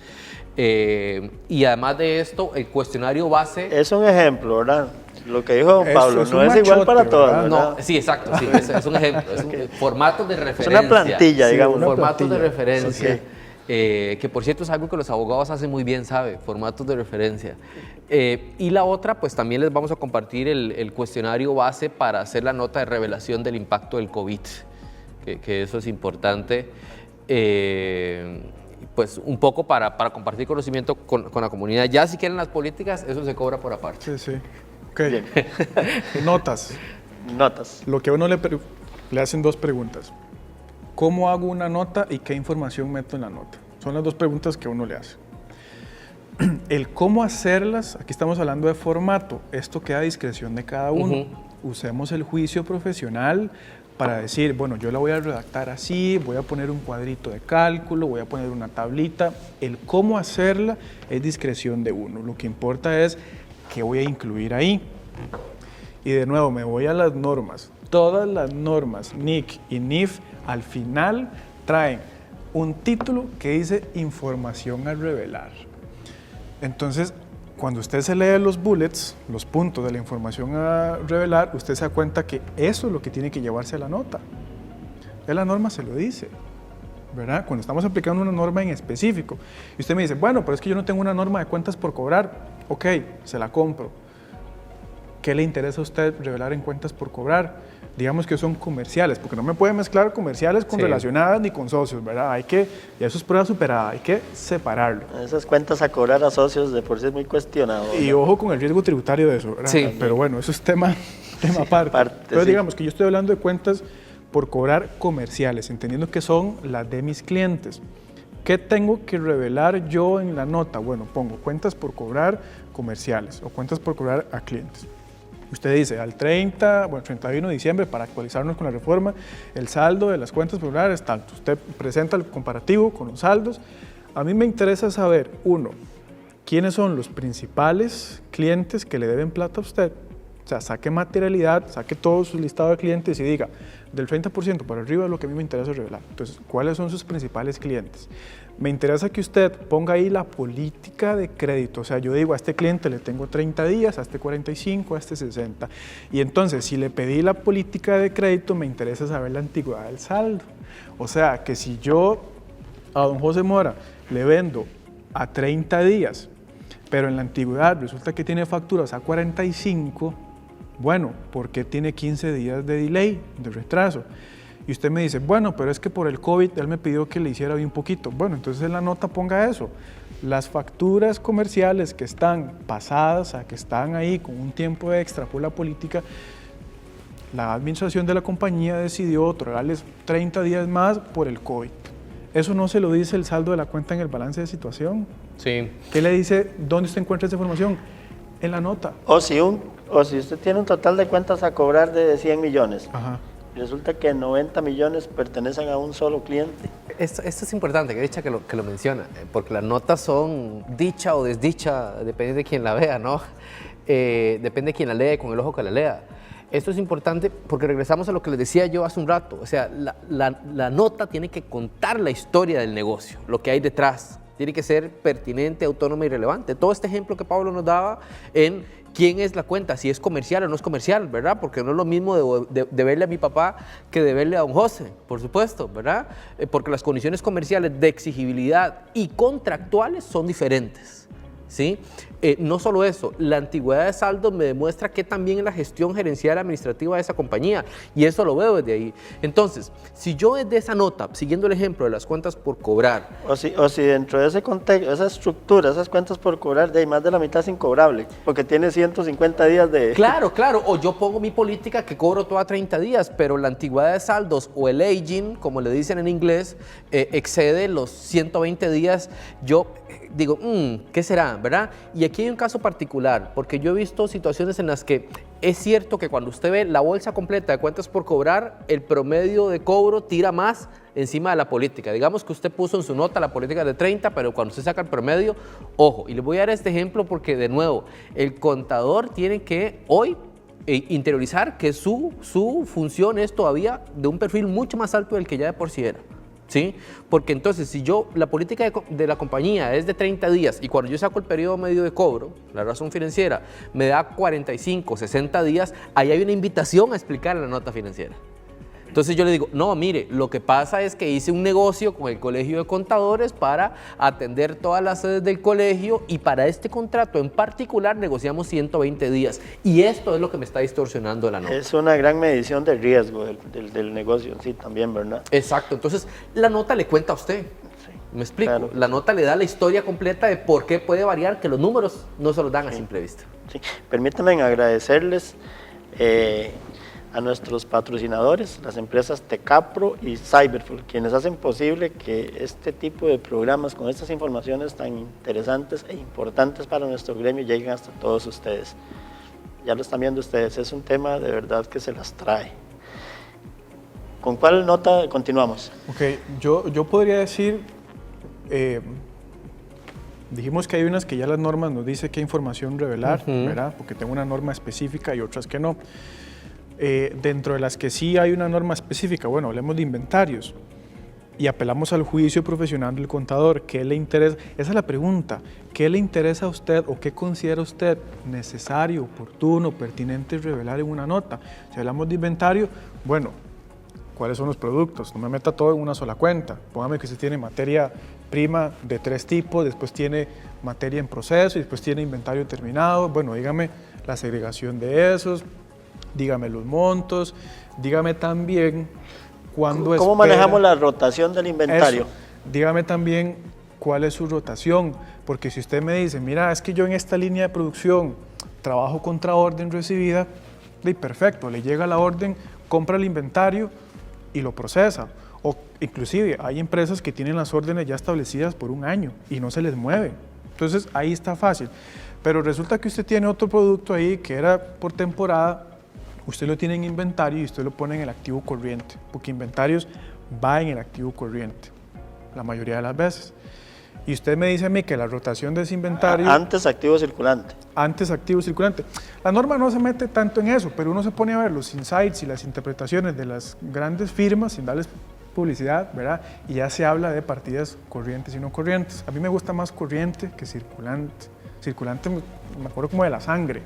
Y además de esto, el cuestionario base... Es un ejemplo, ¿verdad? Lo que dijo don Pablo, es no un es igual machote, para todos, ¿verdad? ¿verdad? No, sí, exacto, sí, es un ejemplo, es un formato de referencia. Es una plantilla, Sí, digamos. una Formatos de plantilla. referencia. Ok. Que por cierto es algo que los abogados hacen muy bien, ¿sabe? Formatos de referencia. Y la otra, pues también les vamos a compartir el cuestionario base para hacer la nota de revelación del impacto del COVID, que eso es importante. Pues un poco para compartir conocimiento con la comunidad. Ya si quieren las políticas, eso se cobra por aparte. Sí, sí. Ok. Bien. Notas. Notas. Lo que a uno le hacen dos preguntas. ¿Cómo hago una nota y qué información meto en la nota? Son las dos preguntas que uno le hace. El cómo hacerlas, aquí estamos hablando de formato, esto queda a discreción de cada uno. Usemos el juicio profesional para decir, bueno, yo la voy a redactar así, voy a poner un cuadrito de cálculo, voy a poner una tablita. El cómo hacerla es discreción de uno. Lo que importa es qué voy a incluir ahí. Y de nuevo, me voy a las normas. Todas las normas, NIC y NIF, al final traen un título que dice información a revelar. Entonces, cuando usted se lee los bullets, los puntos de la información a revelar, usted se da cuenta que eso es lo que tiene que llevarse a la nota. La norma se lo dice, ¿verdad? Cuando estamos aplicando una norma en específico. Y usted me dice, bueno, pero es que yo no tengo una norma de cuentas por cobrar. Ok, se la compro. ¿Qué le interesa a usted revelar en cuentas por cobrar? Digamos que son comerciales, porque no me puede mezclar comerciales con relacionadas ni con socios, ¿verdad? Y eso es prueba superada, hay que separarlo. Esas cuentas a cobrar a socios de por sí es muy cuestionado, ¿verdad? Y ojo con el riesgo tributario de eso, ¿verdad? Sí. Pero bueno, eso es tema aparte. Entonces sí. digamos que yo estoy hablando de cuentas por cobrar comerciales, entendiendo que son las de mis clientes. ¿Qué tengo que revelar yo en la nota? Bueno, pongo cuentas por cobrar comerciales o cuentas por cobrar a clientes. Usted dice, al 31 de diciembre, para actualizarnos con la reforma, el saldo de las cuentas por cobrar es tanto. Usted presenta el comparativo con los saldos. A mí me interesa saber, uno, quiénes son los principales clientes que le deben plata a usted. O sea, saque materialidad, saque todo su listado de clientes y diga, del 30% para arriba es lo que a mí me interesa revelar. Entonces, ¿cuáles son sus principales clientes? Me interesa que usted ponga ahí la política de crédito. O sea, yo digo, a este cliente le tengo 30 días, a este 45, a este 60. Y entonces, si le pedí la política de crédito, me interesa saber la antigüedad del saldo. O sea, que si yo a don José Mora le vendo a 30 días, pero en la antigüedad resulta que tiene facturas a 45, bueno, ¿por qué tiene 15 días de delay, de retraso? Y usted me dice, bueno, pero es que por el COVID él me pidió que le hiciera bien poquito. Bueno, entonces en la nota ponga eso. Las facturas comerciales que están pasadas, que están ahí con un tiempo extra por la política, la administración de la compañía decidió otorgarles 30 días más por el COVID. ¿Eso no se lo dice el saldo de la cuenta en el balance de situación? Sí. ¿Qué le dice? ¿Dónde usted encuentra esa información? En la nota. O si usted tiene un total de cuentas a cobrar de 100 millones. Ajá. Resulta que 90 millones pertenecen a un solo cliente. Esto es importante, que dicha que lo menciona, porque las notas son dicha o desdicha, depende de quién la vea, ¿no? Depende de quién la lea, con el ojo que la lea. Esto es importante porque regresamos a lo que les decía yo hace un rato. O sea, la nota tiene que contar la historia del negocio, lo que hay detrás. Tiene que ser pertinente, autónoma y relevante. Todo este ejemplo que Pablo nos daba en quién es la cuenta, si es comercial o no es comercial, ¿verdad? Porque no es lo mismo deberle a mi papá que deberle a don José, por supuesto, ¿verdad? Porque las condiciones comerciales de exigibilidad y contractuales son diferentes, ¿sí? No solo eso, la antigüedad de saldo me demuestra que también es la gestión gerencial administrativa de esa compañía, y eso lo veo desde ahí. Entonces, si yo desde esa nota, siguiendo el ejemplo de las cuentas por cobrar... O si dentro de ese contexto, esa estructura, esas cuentas por cobrar, de ahí más de la mitad es incobrable, porque tiene 150 días de... Claro, o yo pongo mi política que cobro toda 30 días, pero la antigüedad de saldos o el aging, como le dicen en inglés, excede los 120 días, yo digo, ¿qué será? ¿Verdad? Y aquí hay un caso particular, porque yo he visto situaciones en las que es cierto que cuando usted ve la bolsa completa de cuentas por cobrar, el promedio de cobro tira más encima de la política. Digamos que usted puso en su nota la política de 30, pero cuando usted saca el promedio, ojo, y les voy a dar este ejemplo porque, de nuevo, el contador tiene que hoy interiorizar que su función es todavía de un perfil mucho más alto del que ya de por sí era. ¿sí? Porque entonces, si la política de la compañía es de 30 días y cuando yo saco el periodo medio de cobro, la razón financiera me da 45, 60 días, ahí hay una invitación a explicar la nota financiera. Entonces yo le digo, no, mire, lo que pasa es que hice un negocio con el Colegio de Contadores para atender todas las sedes del colegio y para este contrato en particular negociamos 120 días. Y esto es lo que me está distorsionando la nota. Es una gran medición de riesgo del negocio en sí también, ¿verdad? Exacto, entonces la nota le cuenta a usted. Sí, ¿Me explico? claro. La nota le da la historia completa de por qué puede variar, que los números no se los dan a simple vista. Sí. Permítanme agradecerles a nuestros patrocinadores, las empresas Tecapro y Cyberful, quienes hacen posible que este tipo de programas con estas informaciones tan interesantes e importantes para nuestro gremio lleguen hasta todos ustedes. Ya lo están viendo ustedes, es un tema de verdad que se las trae. ¿Con cuál nota continuamos? Ok, yo podría decir, dijimos que hay unas que ya las normas nos dicen qué información revelar, ¿verdad? Porque tengo una norma específica y otras que no. Dentro de las que sí hay una norma específica, bueno, hablemos de inventarios y apelamos al juicio profesional del contador. ¿Qué le interesa? Esa es la pregunta. ¿Qué le interesa a usted o qué considera usted necesario, oportuno, pertinente revelar en una nota? Si hablamos de inventario, bueno, ¿cuáles son los productos? No me meta todo en una sola cuenta. Póngame que usted tiene materia prima de 3 tipos, después tiene materia en proceso y después tiene inventario terminado. Bueno, dígame la segregación de esos. Dígame los montos, dígame también cuándo ¿Cómo manejamos la rotación del inventario? Eso. Dígame también cuál es su rotación, porque si usted me dice, mira, es que yo en esta línea de producción trabajo contra orden recibida, perfecto, le llega la orden, compra el inventario y lo procesa. O inclusive hay empresas que tienen las órdenes ya establecidas por 1 año y no se les mueve. Entonces ahí está fácil. Pero resulta que usted tiene otro producto ahí que era por temporada, usted lo tiene en inventario y usted lo pone en el activo corriente, porque inventarios va en el activo corriente, la mayoría de las veces. Y usted me dice a mí que la rotación de ese inventario... Antes activo circulante. Antes activo circulante. La norma no se mete tanto en eso, pero uno se pone a ver los insights y las interpretaciones de las grandes firmas sin darles publicidad, ¿verdad? Y ya se habla de partidas corrientes y no corrientes. A mí me gusta más corriente que circulante. Circulante me acuerdo como de la sangre.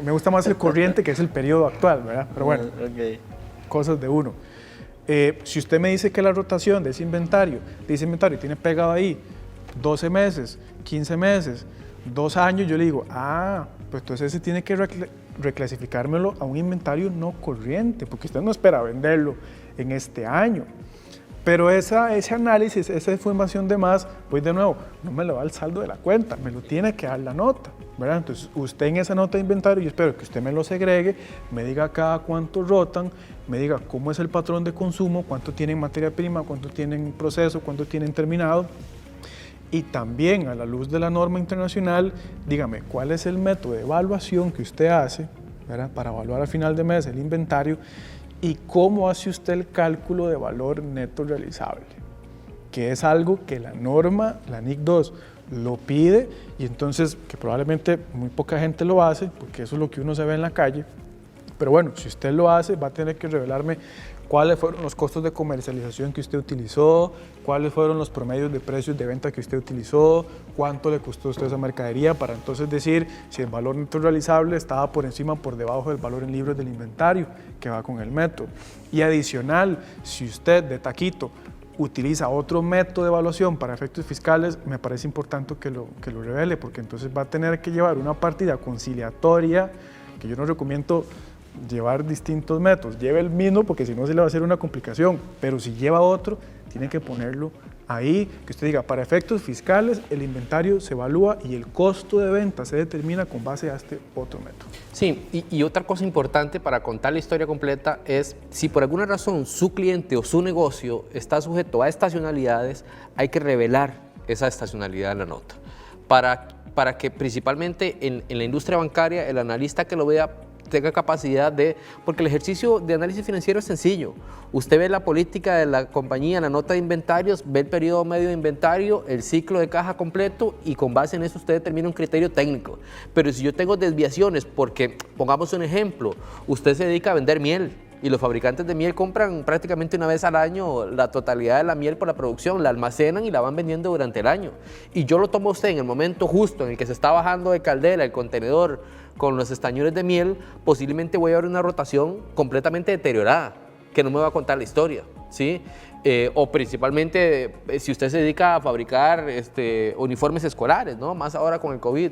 Me gusta más el corriente, que es el periodo actual, ¿verdad? Pero bueno, cosas de uno. Si usted me dice que la rotación de ese inventario tiene pegado ahí 12 meses, 15 meses, 2 años, yo le digo, pues entonces ese tiene que reclasificármelo a un inventario no corriente, porque usted no espera venderlo en este año. Pero ese análisis, esa información de más, pues de nuevo, no me lo da el saldo de la cuenta, me lo tiene que dar la nota, ¿verdad? Entonces, usted en esa nota de inventario, yo espero que usted me lo segregue, me diga cada cuánto rotan, me diga cómo es el patrón de consumo, cuánto tienen materia prima, cuánto tienen proceso, cuánto tienen terminado. Y también, a la luz de la norma internacional, dígame, ¿cuál es el método de evaluación que usted hace, ¿verdad? Para evaluar al final de mes el inventario? ¿Y cómo hace usted el cálculo de valor neto realizable? Que es algo que la norma, la NIC 2, lo pide y entonces que probablemente muy poca gente lo hace, porque eso es lo que uno se ve en la calle. Pero bueno, si usted lo hace, va a tener que revelarme cuáles fueron los costos de comercialización que usted utilizó, cuáles fueron los promedios de precios de venta que usted utilizó, cuánto le costó a usted esa mercadería, para entonces decir si el valor neto realizable estaba por encima o por debajo del valor en libros del inventario que va con el método. Y adicional, si usted de taquito utiliza otro método de evaluación para efectos fiscales, me parece importante que lo revele, porque entonces va a tener que llevar una partida conciliatoria, que yo no recomiendo llevar distintos métodos. Lleve el mismo porque si no se le va a hacer una complicación, pero si lleva otro, tiene que ponerlo ahí, que usted diga, para efectos fiscales el inventario se evalúa y el costo de venta se determina con base a este otro método. Sí, y otra cosa importante para contar la historia completa es, si por alguna razón su cliente o su negocio está sujeto a estacionalidades, hay que revelar esa estacionalidad en la nota, para que principalmente en la industria bancaria el analista que lo vea tenga capacidad de, porque el ejercicio de análisis financiero es sencillo. Usted ve la política de la compañía, la nota de inventarios, ve el periodo medio de inventario, el ciclo de caja completo y con base en eso usted determina un criterio técnico. Pero si yo tengo desviaciones, porque pongamos un ejemplo, usted se dedica a vender miel, y los fabricantes de miel compran prácticamente una vez al año la totalidad de la miel por la producción, la almacenan y la van vendiendo durante el año. Y yo lo tomo a usted en el momento justo en el que se está bajando de caldera el contenedor con los estañones de miel, posiblemente voy a ver una rotación completamente deteriorada, que no me va a contar la historia, ¿sí? O principalmente si usted se dedica a fabricar uniformes escolares, ¿no? Más ahora con el COVID.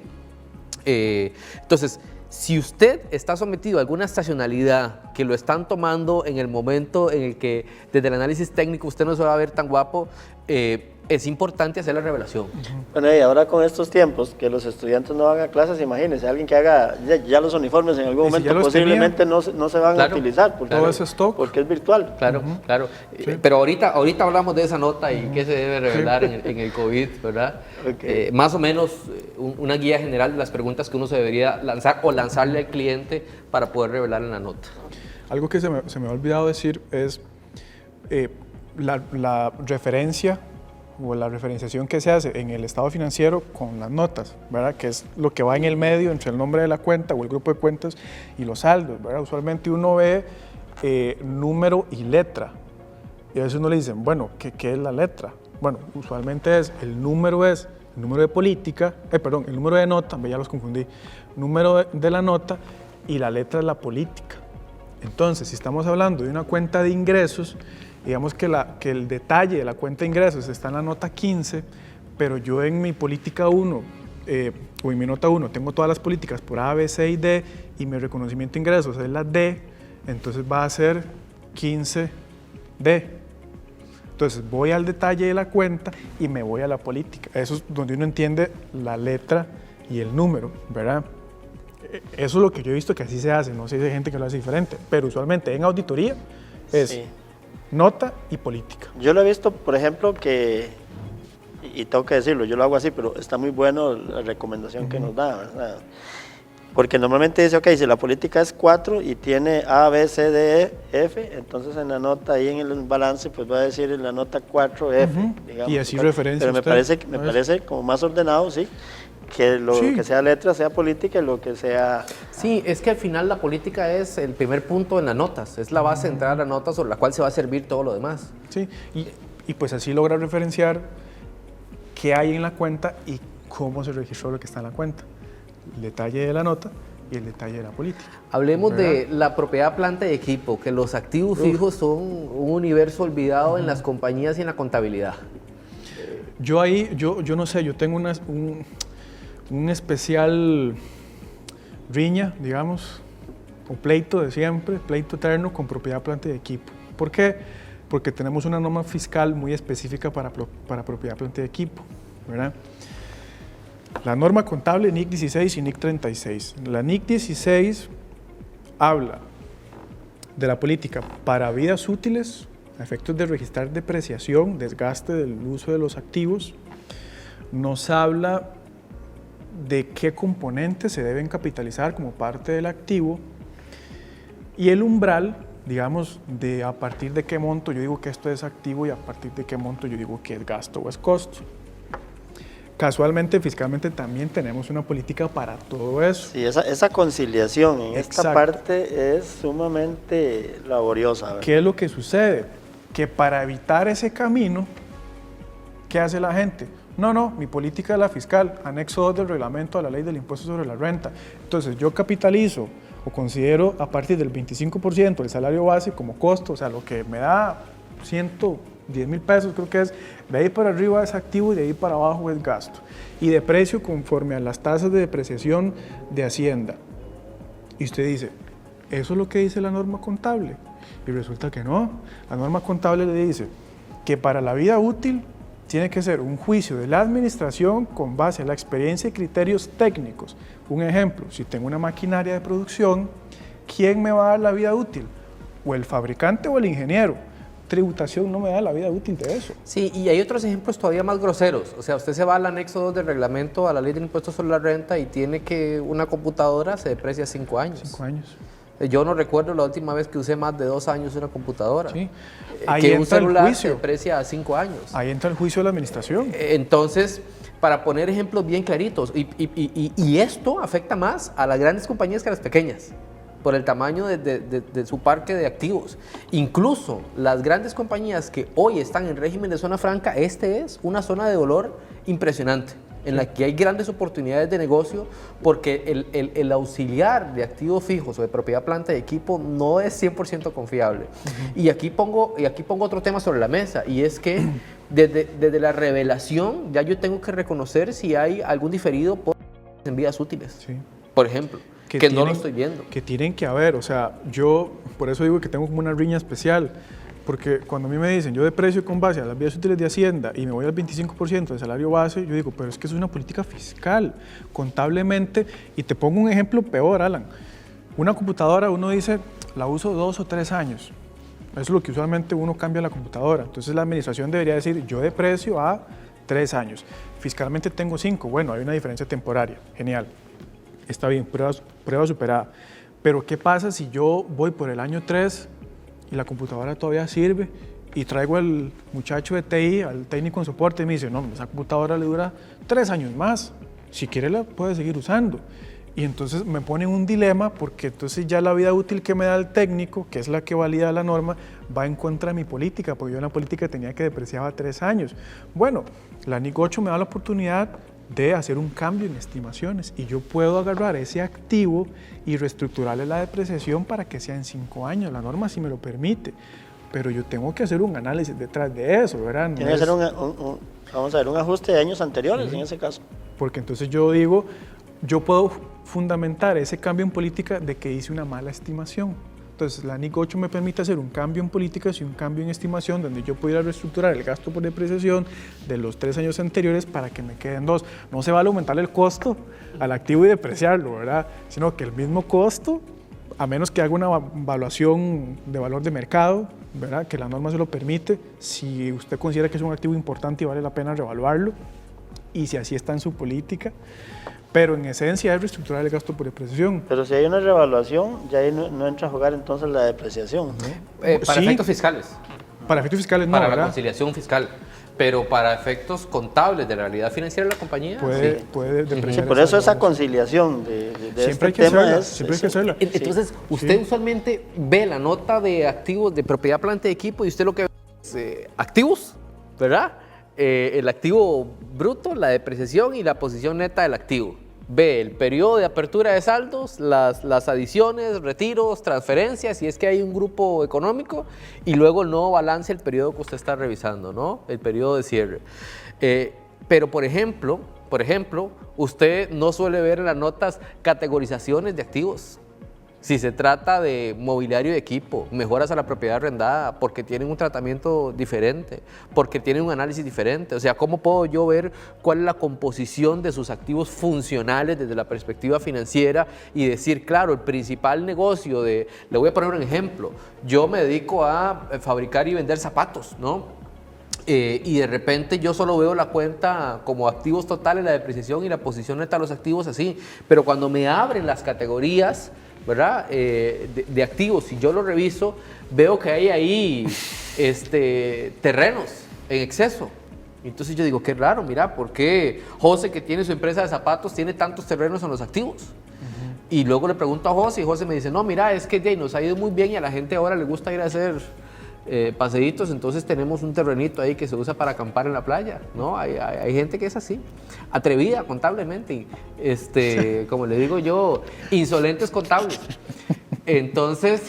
Entonces, si usted está sometido a alguna estacionalidad que lo están tomando en el momento en el que desde el análisis técnico usted no se va a ver tan guapo, es importante hacer la revelación. Bueno, y ahora con estos tiempos que los estudiantes no van a clases, imagínense, alguien que haga ya los uniformes en algún momento posiblemente no se van a utilizar porque, todo ese stock, porque es virtual. Claro, claro. Sí. Pero ahorita hablamos de esa nota y qué se debe revelar en el COVID, ¿verdad? Okay. Más o menos una guía general de las preguntas que uno se debería lanzar o lanzarle al cliente para poder revelar en la nota. Algo que se me ha olvidado decir es la referencia o la referenciación que se hace en el estado financiero con las notas, ¿verdad? Que es lo que va en el medio entre el nombre de la cuenta o el grupo de cuentas y los saldos, ¿verdad? Usualmente uno ve número y letra y a veces uno le dicen, bueno, ¿qué es la letra? Bueno, usualmente el número de política, el número de nota, ya los confundí, número de la nota y la letra es la política. Entonces, si estamos hablando de una cuenta de ingresos, digamos que el detalle de la cuenta de ingresos está en la nota 15, pero yo en mi política 1 o en mi nota 1 tengo todas las políticas por A, B, C y D y mi reconocimiento de ingresos es la D, entonces va a ser 15D. Entonces voy al detalle de la cuenta y me voy a la política. Eso es donde uno entiende la letra y el número, ¿verdad? Eso es lo que yo he visto que así se hace, no sé si hay gente que lo hace diferente, pero usualmente en auditoría es... Sí. Nota y política. Yo lo he visto, por ejemplo, y tengo que decirlo, yo lo hago así, pero está muy bueno la recomendación que nos da, ¿verdad? Porque normalmente dice, ok, si la política es 4 y tiene A, B, C, D, E, F, entonces en la nota, ahí en el balance, pues va a decir en la nota 4F, digamos. Y así referencia. Pero me parece como más ordenado, sí, que que sea letra, sea política y lo que sea... Sí, es que al final la política es el primer punto en las notas, es la base central de las notas sobre la cual se va a servir todo lo demás. Sí, y pues así logra referenciar qué hay en la cuenta y cómo se registró lo que está en la cuenta. El detalle de la nota y el detalle de la política. Hablemos de la propiedad, planta y equipo, que los activos fijos son un universo olvidado en las compañías y en la contabilidad. Yo no sé, yo tengo un especial riña, digamos, o pleito de siempre, pleito eterno con propiedad, planta y equipo. ¿Por qué? Porque tenemos una norma fiscal muy específica para propiedad, planta y equipo, ¿verdad? La norma contable NIC 16 y NIC 36. La NIC 16 habla de la política para vidas útiles, a efectos de registrar depreciación, desgaste del uso de los activos. Nos habla de qué componentes se deben capitalizar como parte del activo y el umbral, digamos, de a partir de qué monto yo digo que esto es activo y a partir de qué monto yo digo que es gasto o es costo. Casualmente, fiscalmente también tenemos una política para todo eso. Sí, esa conciliación en esta parte es sumamente laboriosa, ¿verdad? ¿Qué es lo que sucede? Que para evitar ese camino, ¿qué hace la gente? No, mi política es la fiscal, anexo 2 del reglamento a la ley del impuesto sobre la renta. Entonces yo capitalizo o considero a partir del 25% del salario base como costo, o sea, lo que me da 110,000 pesos, creo que es, de ahí para arriba es activo y de ahí para abajo es gasto. Y de precio conforme a las tasas de depreciación de Hacienda. Y usted dice, ¿eso es lo que dice la norma contable? Y resulta que no. La norma contable le dice que para la vida útil tiene que ser un juicio de la administración con base en la experiencia y criterios técnicos. Un ejemplo, si tengo una maquinaria de producción, ¿quién me va a dar la vida útil? ¿O el fabricante o el ingeniero? Tributación no me da la vida útil de eso. Sí, y hay otros ejemplos todavía más groseros. O sea, usted se va al anexo 2 del reglamento a la ley del impuesto sobre la renta y tiene que una computadora se deprecia 5 años. 5 años. Yo no recuerdo la última vez que usé más de 2 años una computadora. Sí. Ahí que entra un celular el juicio. se deprecia a 5 años. Ahí entra el juicio de la administración. Entonces, para poner ejemplos bien claritos, y esto afecta más a las grandes compañías que a las pequeñas. por el tamaño de su parque de activos. Incluso las grandes compañías que hoy están en régimen de zona franca, es una zona de dolor impresionante, en la que hay grandes oportunidades de negocio, porque el auxiliar de activos fijos o de propiedad, planta y equipo no es 100% confiable. Y aquí pongo otro tema sobre la mesa, y es que desde la revelación ya yo tengo que reconocer si hay algún diferido en vías útiles, por ejemplo, que no lo estoy viendo. Que tienen que haber, o sea, yo por eso digo que tengo como una riña especial, porque cuando a mí me dicen yo deprecio con base a las vías útiles de Hacienda y me voy al 25% del salario base, yo digo, pero es que eso es una política fiscal, contablemente, y te pongo un ejemplo peor, Alan. Una computadora, uno dice, la uso 2 o 3 años. Eso es lo que usualmente uno cambia la computadora. Entonces la administración debería decir, yo deprecio a 3 años. Fiscalmente tengo 5, bueno, hay una diferencia temporaria, genial. Está bien, prueba superada. Pero ¿qué pasa si yo voy por el año 3 y la computadora todavía sirve y traigo al muchacho de TI, al técnico en soporte, y me dice, no, esa computadora le dura 3 años más, si quiere la puede seguir usando? Y entonces me pone un dilema, porque entonces ya la vida útil que me da el técnico, que es la que valida la norma, va en contra de mi política, porque yo en la política tenía que depreciaba 3 años. Bueno, la NIC 8 me da la oportunidad de hacer un cambio en estimaciones, y yo puedo agarrar ese activo y reestructurarle la depreciación para que sea en 5 años, la norma sí me lo permite, pero yo tengo que hacer un análisis detrás de eso, ¿verdad? No tiene que hacer un ajuste de años anteriores en ese caso. Porque entonces yo digo, yo puedo fundamentar ese cambio en política de que hice una mala estimación. Entonces la NIC 8 me permite hacer un cambio en políticas y un cambio en estimación, donde yo pudiera reestructurar el gasto por depreciación de los 3 años anteriores para que me queden 2. No se vale aumentar el costo al activo y depreciarlo, ¿verdad? Sino que el mismo costo, a menos que haga una evaluación de valor de mercado, ¿verdad?, que la norma se lo permite, si usted considera que es un activo importante y vale la pena revaluarlo, y si así está en su política. Pero en esencia es reestructurar el gasto por depreciación. Pero si hay una revaluación, ya ahí no entra a jugar entonces la depreciación, ¿no? Para efectos fiscales. Para efectos fiscales no, para ¿verdad? La conciliación fiscal. Pero para efectos contables de la realidad financiera de la compañía, puede depreciar. Por eso esa conciliación de siempre este tema siempre hay que hacerla. Entonces, usted usualmente ve la nota de activos de propiedad, planta y equipo, y usted lo que ve es activos, ¿verdad? El activo bruto, la depreciación y la posición neta del activo. Ve el periodo de apertura de saldos, las adiciones, retiros, transferencias, si es que hay un grupo económico, y luego el nuevo balance, el periodo que usted está revisando, ¿no? El periodo de cierre. Pero, por ejemplo, usted no suele ver en las notas categorizaciones de activos. Si se trata de mobiliario de equipo, mejoras a la propiedad arrendada, porque tienen un tratamiento diferente, porque tienen un análisis diferente. O sea, ¿cómo puedo yo ver cuál es la composición de sus activos funcionales desde la perspectiva financiera y decir, claro, el principal negocio le voy a poner un ejemplo, yo me dedico a fabricar y vender zapatos, ¿no? Y de repente yo solo veo la cuenta como activos totales, la depreciación y la posición neta de los activos así, pero cuando me abren las categorías, ¿verdad?, de activos, si yo lo reviso, veo que hay ahí terrenos en exceso. Entonces yo digo, qué raro, mira, ¿por qué José, que tiene su empresa de zapatos, tiene tantos terrenos en los activos? Y luego le pregunto a José, y José me dice, no, mira, es que nos ha ido muy bien y a la gente ahora le gusta ir a hacer paseitos, entonces tenemos un terrenito ahí que se usa para acampar en la playa, ¿no? Hay gente que es así, atrevida contablemente, como le digo yo, insolentes contables. Entonces,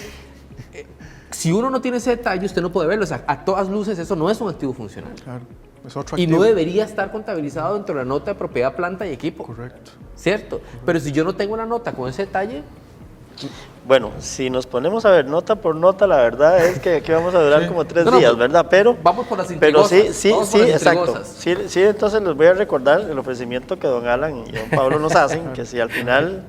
si uno no tiene ese detalle, usted no puede verlo. O sea, a todas luces eso no es un activo funcional. Claro, es otro y activo. no debería estar contabilizado dentro de la nota de propiedad, planta y equipo. Correcto. ¿Cierto? Pero si yo no tengo una nota con ese detalle... Bueno, si nos ponemos a ver nota por nota, la verdad es que aquí vamos a durar como 3 días, ¿verdad? Pero vamos por las intrigosas. Pero sí, exacto. Sí, entonces les voy a recordar el ofrecimiento que don Alan y don Pablo nos hacen, que si al final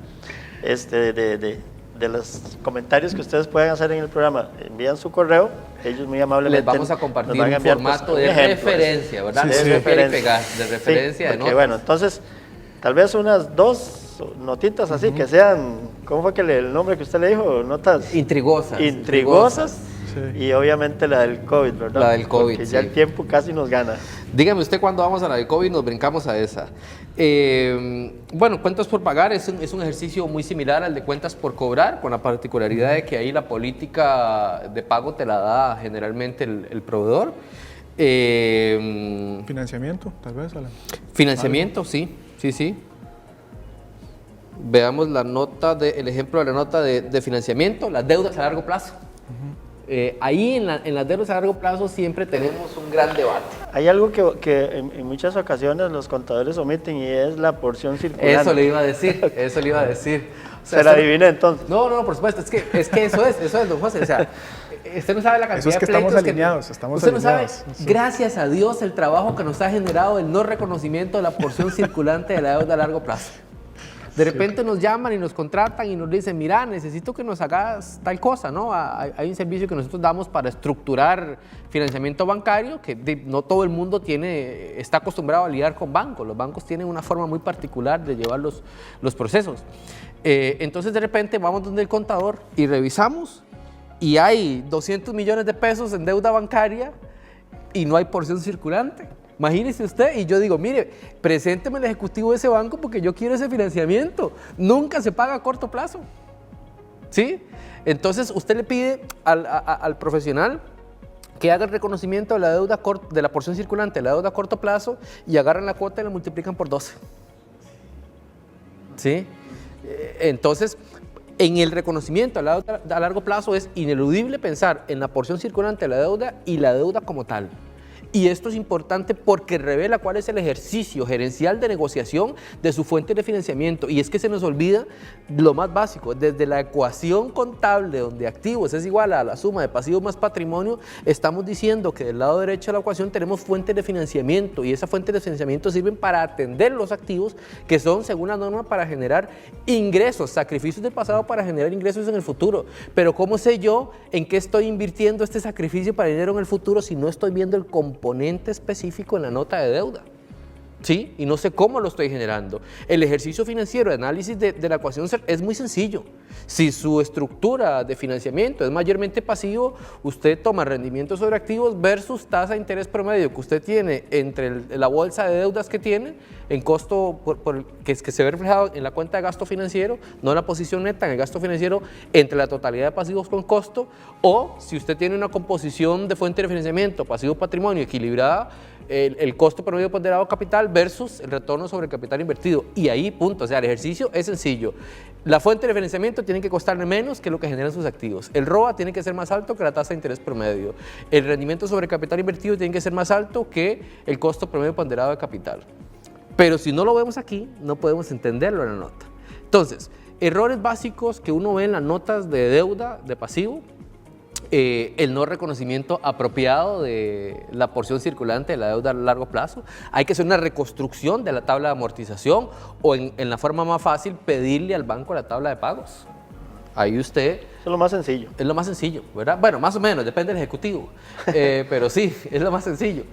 de los comentarios que ustedes puedan hacer en el programa envían su correo, ellos muy amablemente les vamos a compartir van a enviar, un formato de ejemplo, referencia, ¿verdad? Sí, de referencia, sí, de notas. Bueno, entonces, tal vez unas 2 notitas así, que sean, ¿cómo fue que el nombre que usted le dijo? Notas intrigosas. Sí. Y obviamente la del COVID, ¿verdad? La del COVID, porque ya el tiempo casi nos gana. Dígame usted cuándo vamos a la de COVID, nos brincamos a esa. Bueno, cuentas por pagar es un ejercicio muy similar al de cuentas por cobrar, con la particularidad de que ahí la política de pago te la da generalmente el proveedor. Financiamiento, tal vez, Alan. Financiamiento, sí. Veamos el ejemplo de la nota de financiamiento, las deudas a largo plazo. Ahí en las deudas a largo plazo siempre tenemos un gran debate. Hay algo que en muchas ocasiones los contadores omiten y es la porción circulante. Eso le iba a decir. O sea, ¿Se la adiviné entonces? No, por supuesto, es que eso es, don José. O sea, usted no sabe la cantidad eso es que de pleitos estamos alineados. Usted no sabe, gracias a Dios, el trabajo que nos ha generado el no reconocimiento de la porción circulante de la deuda a largo plazo. De repente nos llaman y nos contratan y nos dicen, mira, necesito que nos hagas tal cosa, ¿no? Hay un servicio que nosotros damos para estructurar financiamiento bancario, que no todo el mundo está acostumbrado a lidiar con bancos. Los bancos tienen una forma muy particular de llevar los procesos. Entonces, de repente, vamos donde el contador y revisamos y hay 200 millones de pesos en deuda bancaria y no hay porción circulante. Imagínese usted, y yo digo, mire, presénteme el ejecutivo de ese banco porque yo quiero ese financiamiento. Nunca se paga a corto plazo. ¿Sí? Entonces, usted le pide al profesional que haga el reconocimiento de la deuda de la porción circulante, de la deuda a corto plazo, y agarran la cuota y la multiplican por 12. ¿Sí? Entonces, en el reconocimiento de la deuda a largo plazo es ineludible pensar en la porción circulante de la deuda y la deuda como tal. Y esto es importante porque revela cuál es el ejercicio gerencial de negociación de su fuente de financiamiento. Y es que se nos olvida lo más básico. Desde la ecuación contable, donde activos es igual a la suma de pasivos más patrimonio, estamos diciendo que del lado derecho de la ecuación tenemos fuentes de financiamiento. Y esas fuentes de financiamiento sirven para atender los activos que son, según la norma, para generar ingresos, sacrificios del pasado para generar ingresos en el futuro. Pero ¿cómo sé yo en qué estoy invirtiendo este sacrificio para dinero en el futuro si no estoy viendo el componente específico en la nota de deuda? ¿Sí? Y no sé cómo lo estoy generando. El ejercicio financiero de análisis de la ecuación es muy sencillo. Si su estructura de financiamiento es mayormente pasivo, usted toma rendimiento sobre activos versus tasa de interés promedio que usted tiene entre la bolsa de deudas que tiene, en costo que se ve reflejado en la cuenta de gasto financiero, no en la posición neta, en el gasto financiero, entre la totalidad de pasivos con costo, o si usted tiene una composición de fuente de financiamiento, pasivo patrimonio equilibrada, el costo promedio ponderado capital versus el retorno sobre el capital invertido. Y ahí, punto. O sea, el ejercicio es sencillo. La fuente de financiamiento tiene que costarle menos que lo que generan sus activos. El ROA tiene que ser más alto que la tasa de interés promedio. El rendimiento sobre capital invertido tiene que ser más alto que el costo promedio ponderado de capital. Pero si no lo vemos aquí, no podemos entenderlo en la nota. Entonces, errores básicos que uno ve en las notas de deuda, de pasivo: el no reconocimiento apropiado de la porción circulante de la deuda a largo plazo. Hay que hacer una reconstrucción de la tabla de amortización o en la forma más fácil, pedirle al banco la tabla de pagos. Ahí usted... Eso es lo más sencillo. Es lo más sencillo, ¿verdad? Bueno, más o menos, depende del ejecutivo, pero sí, es lo más sencillo.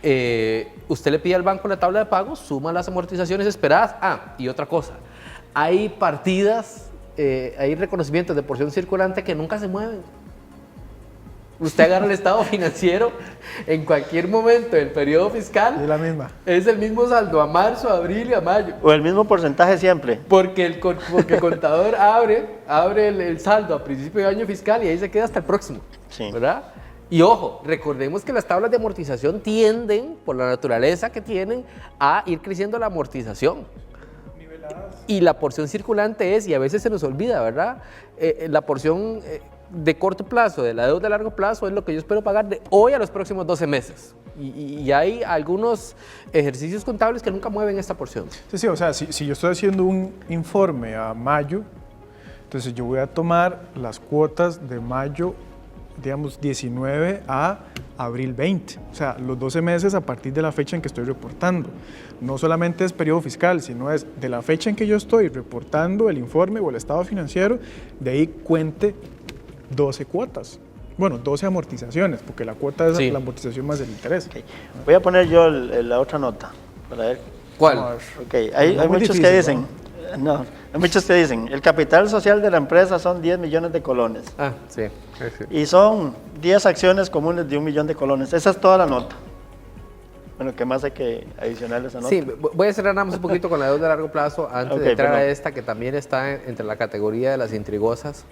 Usted le pide al banco la tabla de pagos, suma las amortizaciones esperadas. Y otra cosa, hay partidas, hay reconocimientos de porción circulante que nunca se mueven. Usted agarra el estado financiero en cualquier momento del periodo fiscal. Es la misma. Es el mismo saldo a marzo, a abril y a mayo. O el mismo porcentaje siempre. Porque el contador abre el saldo a principio de año fiscal y ahí se queda hasta el próximo. Sí. ¿Verdad? Y ojo, recordemos que las tablas de amortización tienden, por la naturaleza que tienen, a ir creciendo la amortización. Y la porción circulante es, y a veces se nos olvida, ¿verdad? La porción de corto plazo, de la deuda a largo plazo, es lo que yo espero pagar de hoy a los próximos 12 meses. Y hay algunos ejercicios contables que nunca mueven esta porción. Sí, o sea, si yo estoy haciendo un informe a mayo, entonces yo voy a tomar las cuotas de mayo, digamos, 19 a abril 20. O sea, los 12 meses a partir de la fecha en que estoy reportando. No solamente es periodo fiscal, sino es de la fecha en que yo estoy reportando el informe o el estado financiero, de ahí cuente 12 cuotas. Bueno, 12 amortizaciones, porque la cuota es la amortización más el interés. Okay. Voy a poner yo la otra nota, para ver. ¿Cuál? Okay. Hay muchos difícil, que dicen, ¿no? Hay muchos que dicen, el capital social de la empresa son 10 millones de colones. Sí. Y son 10 acciones comunes de 1 millón de colones. Esa es toda la nota. Bueno, ¿qué más hay que adicionar a esa nota? Sí, voy a cerrar nada más un poquito con la deuda a largo plazo antes Ok, de entrar a perdón. esta que también está entre la categoría de las intrigosas.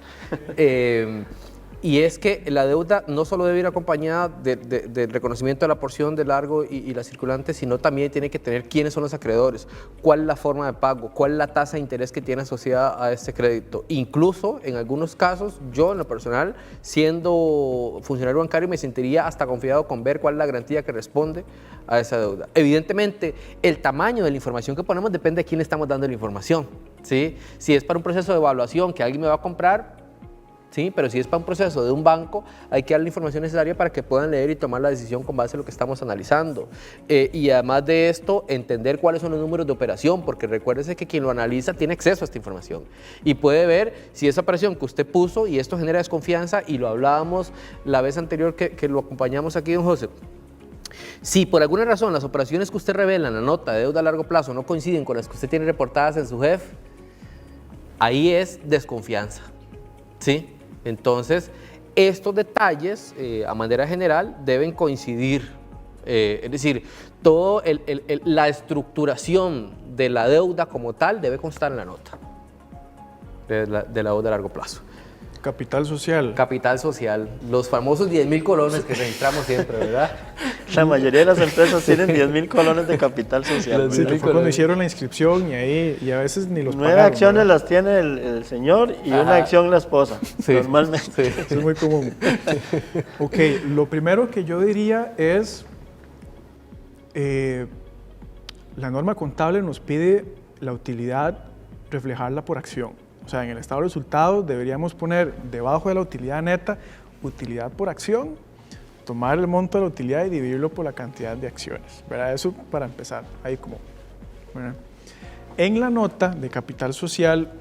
Y es que la deuda no solo debe ir acompañada del reconocimiento de la porción de largo y la circulante, sino también tiene que tener quiénes son los acreedores, cuál es la forma de pago, cuál es la tasa de interés que tiene asociada a este crédito. Incluso, en algunos casos, yo en lo personal, siendo funcionario bancario, me sentiría hasta confiado con ver cuál es la garantía que responde a esa deuda. Evidentemente, el tamaño de la información que ponemos depende de quién le estamos dando la información, ¿sí? Si es para un proceso de evaluación que alguien me va a comprar, sí, pero si es para un proceso de un banco, hay que dar la información necesaria para que puedan leer y tomar la decisión con base en lo que estamos analizando. Y además de esto, entender cuáles son los números de operación, porque recuérdese que quien lo analiza tiene acceso a esta información y puede ver si esa operación que usted puso, y esto genera desconfianza, y lo hablábamos la vez anterior que lo acompañamos aquí, don José. Si por alguna razón las operaciones que usted revela en la nota de deuda a largo plazo no coinciden con las que usted tiene reportadas en su JEF, ahí es desconfianza, ¿sí? Entonces, estos detalles, a manera general, deben coincidir. Es decir, toda la estructuración de la deuda como tal debe constar en la nota de la deuda a largo plazo. Capital social. Capital social, los famosos 10.000 colones que registramos siempre, ¿verdad? La mayoría de las empresas tienen 10.000 colones de capital social. Sí, ¿verdad? que fue cuando hicieron la inscripción y a veces ni los 9 pagaron, acciones ¿verdad? las tiene el señor y Ajá. una acción la esposa, Sí, normalmente. sí. Eso es muy común. Ok, lo primero que yo diría es, la norma contable nos pide la utilidad reflejarla por acción. O sea, en el estado de resultados deberíamos poner debajo de la utilidad neta, utilidad por acción, tomar el monto de la utilidad y dividirlo por la cantidad de acciones, ¿verdad? Eso para empezar, ahí como, ¿verdad? En la nota de capital social,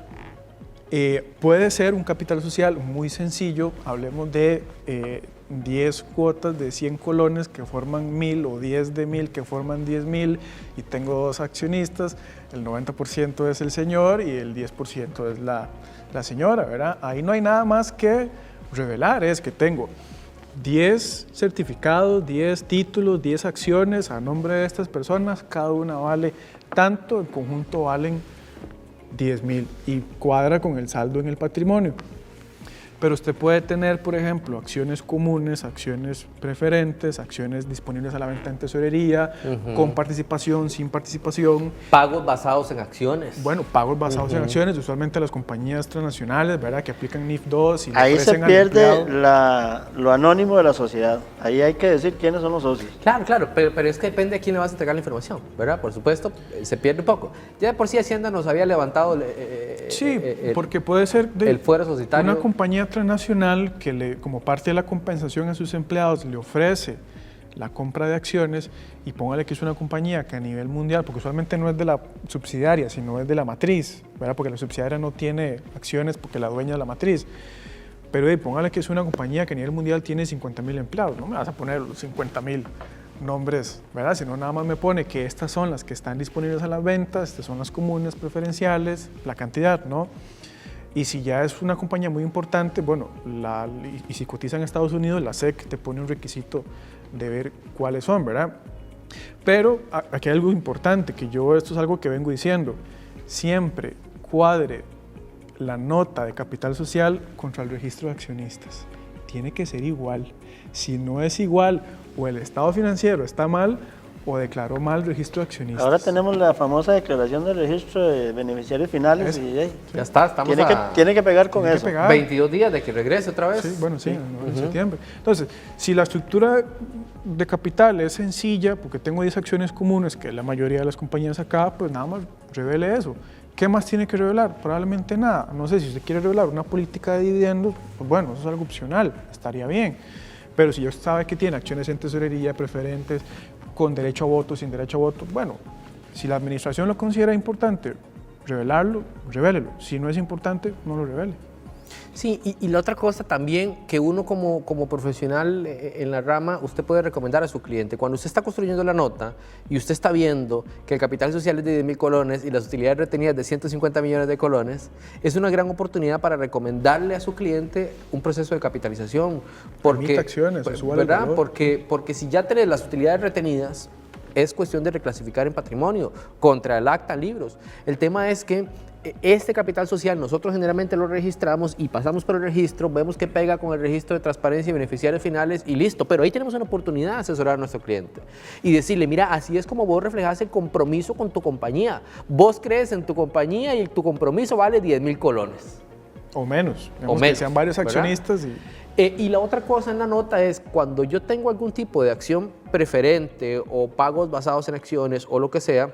puede ser un capital social muy sencillo, hablemos de 10 cuotas de 100 colones que forman 1.000 o 10 de 1.000 que forman 10.000 y tengo 2 accionistas, el 90% es el señor y el 10% es la señora, ¿verdad? Ahí no hay nada más que revelar, es que tengo 10 certificados, 10 títulos, 10 acciones a nombre de estas personas, cada una vale tanto, en conjunto valen 10.000 y cuadra con el saldo en el patrimonio. Pero usted puede tener, por ejemplo, acciones comunes, acciones preferentes, acciones disponibles a la venta en tesorería, con participación, sin participación. Pagos basados en acciones. Bueno, pagos basados en acciones, usualmente las compañías transnacionales, ¿verdad?, que aplican NIF 2 y le Ahí se ofrecen al pierde empleado. lo anónimo de la sociedad. Ahí hay que decir quiénes son los socios. Claro, pero es que depende de quién le vas a entregar la información, ¿verdad? Por supuesto, se pierde un poco. Ya de por sí Hacienda nos había levantado Sí, porque puede ser el fuero societario. una compañía transnacional que como parte de la compensación a sus empleados le ofrece la compra de acciones y póngale que es una compañía que a nivel mundial, porque usualmente no es de la subsidiaria, sino es de la matriz, ¿verdad? Porque la subsidiaria no tiene acciones porque la dueña es la matriz. Pero póngale que es una compañía que a nivel mundial tiene 50.000 empleados, no me vas a poner los 50.000 nombres, ¿verdad? Sino nada más me pone que estas son las que están disponibles a las ventas, estas son las comunes, preferenciales, la cantidad, ¿no? Y si ya es una compañía muy importante, bueno, y si cotiza en Estados Unidos, la SEC te pone un requisito de ver cuáles son, ¿verdad? Pero aquí hay algo importante, que esto es algo que vengo diciendo, siempre cuadre la nota de capital social contra el registro de accionistas. Tiene que ser igual. Si no es igual, o el estado financiero está mal, o declaró mal el registro de accionistas. Ahora tenemos la famosa declaración del registro de beneficiarios finales. Ya está, estamos tiene que pegar con eso. 22 días de que regrese otra vez. Sí, bueno, sí, en septiembre. Entonces, si la estructura de capital es sencilla, porque tengo 10 acciones comunes, que la mayoría de las compañías acá, pues nada más revele eso. ¿Qué más tiene que revelar? Probablemente nada. No sé, si usted quiere revelar una política de dividendos, pues bueno, eso es algo opcional, estaría bien. Pero si usted sabe que tiene acciones en tesorería, preferentes, con derecho a voto, sin derecho a voto, bueno, si la administración lo considera importante, revelarlo, revélelo. Si no es importante, no lo revele. Sí, y la otra cosa también que uno como profesional en la rama, usted puede recomendar a su cliente, cuando usted está construyendo la nota y usted está viendo que el capital social es de 10.000 colones y las utilidades retenidas de 150 millones de colones, es una gran oportunidad para recomendarle a su cliente un proceso de capitalización. Porque, acciones, ¿verdad? Porque si ya tenés las utilidades retenidas, es cuestión de reclasificar en patrimonio, contra el acta, libros. El tema es que este capital social nosotros generalmente lo registramos y pasamos por el registro, vemos que pega con el registro de transparencia y beneficiarios finales y listo, pero ahí tenemos una oportunidad de asesorar a nuestro cliente y decirle, mira, así es como vos reflejás el compromiso con tu compañía. Vos crees en tu compañía y tu compromiso vale 10,000 colones. O menos, O menos, que sean varios ¿verdad? accionistas. Y la otra cosa en la nota es cuando yo tengo algún tipo de acción preferente o pagos basados en acciones o lo que sea,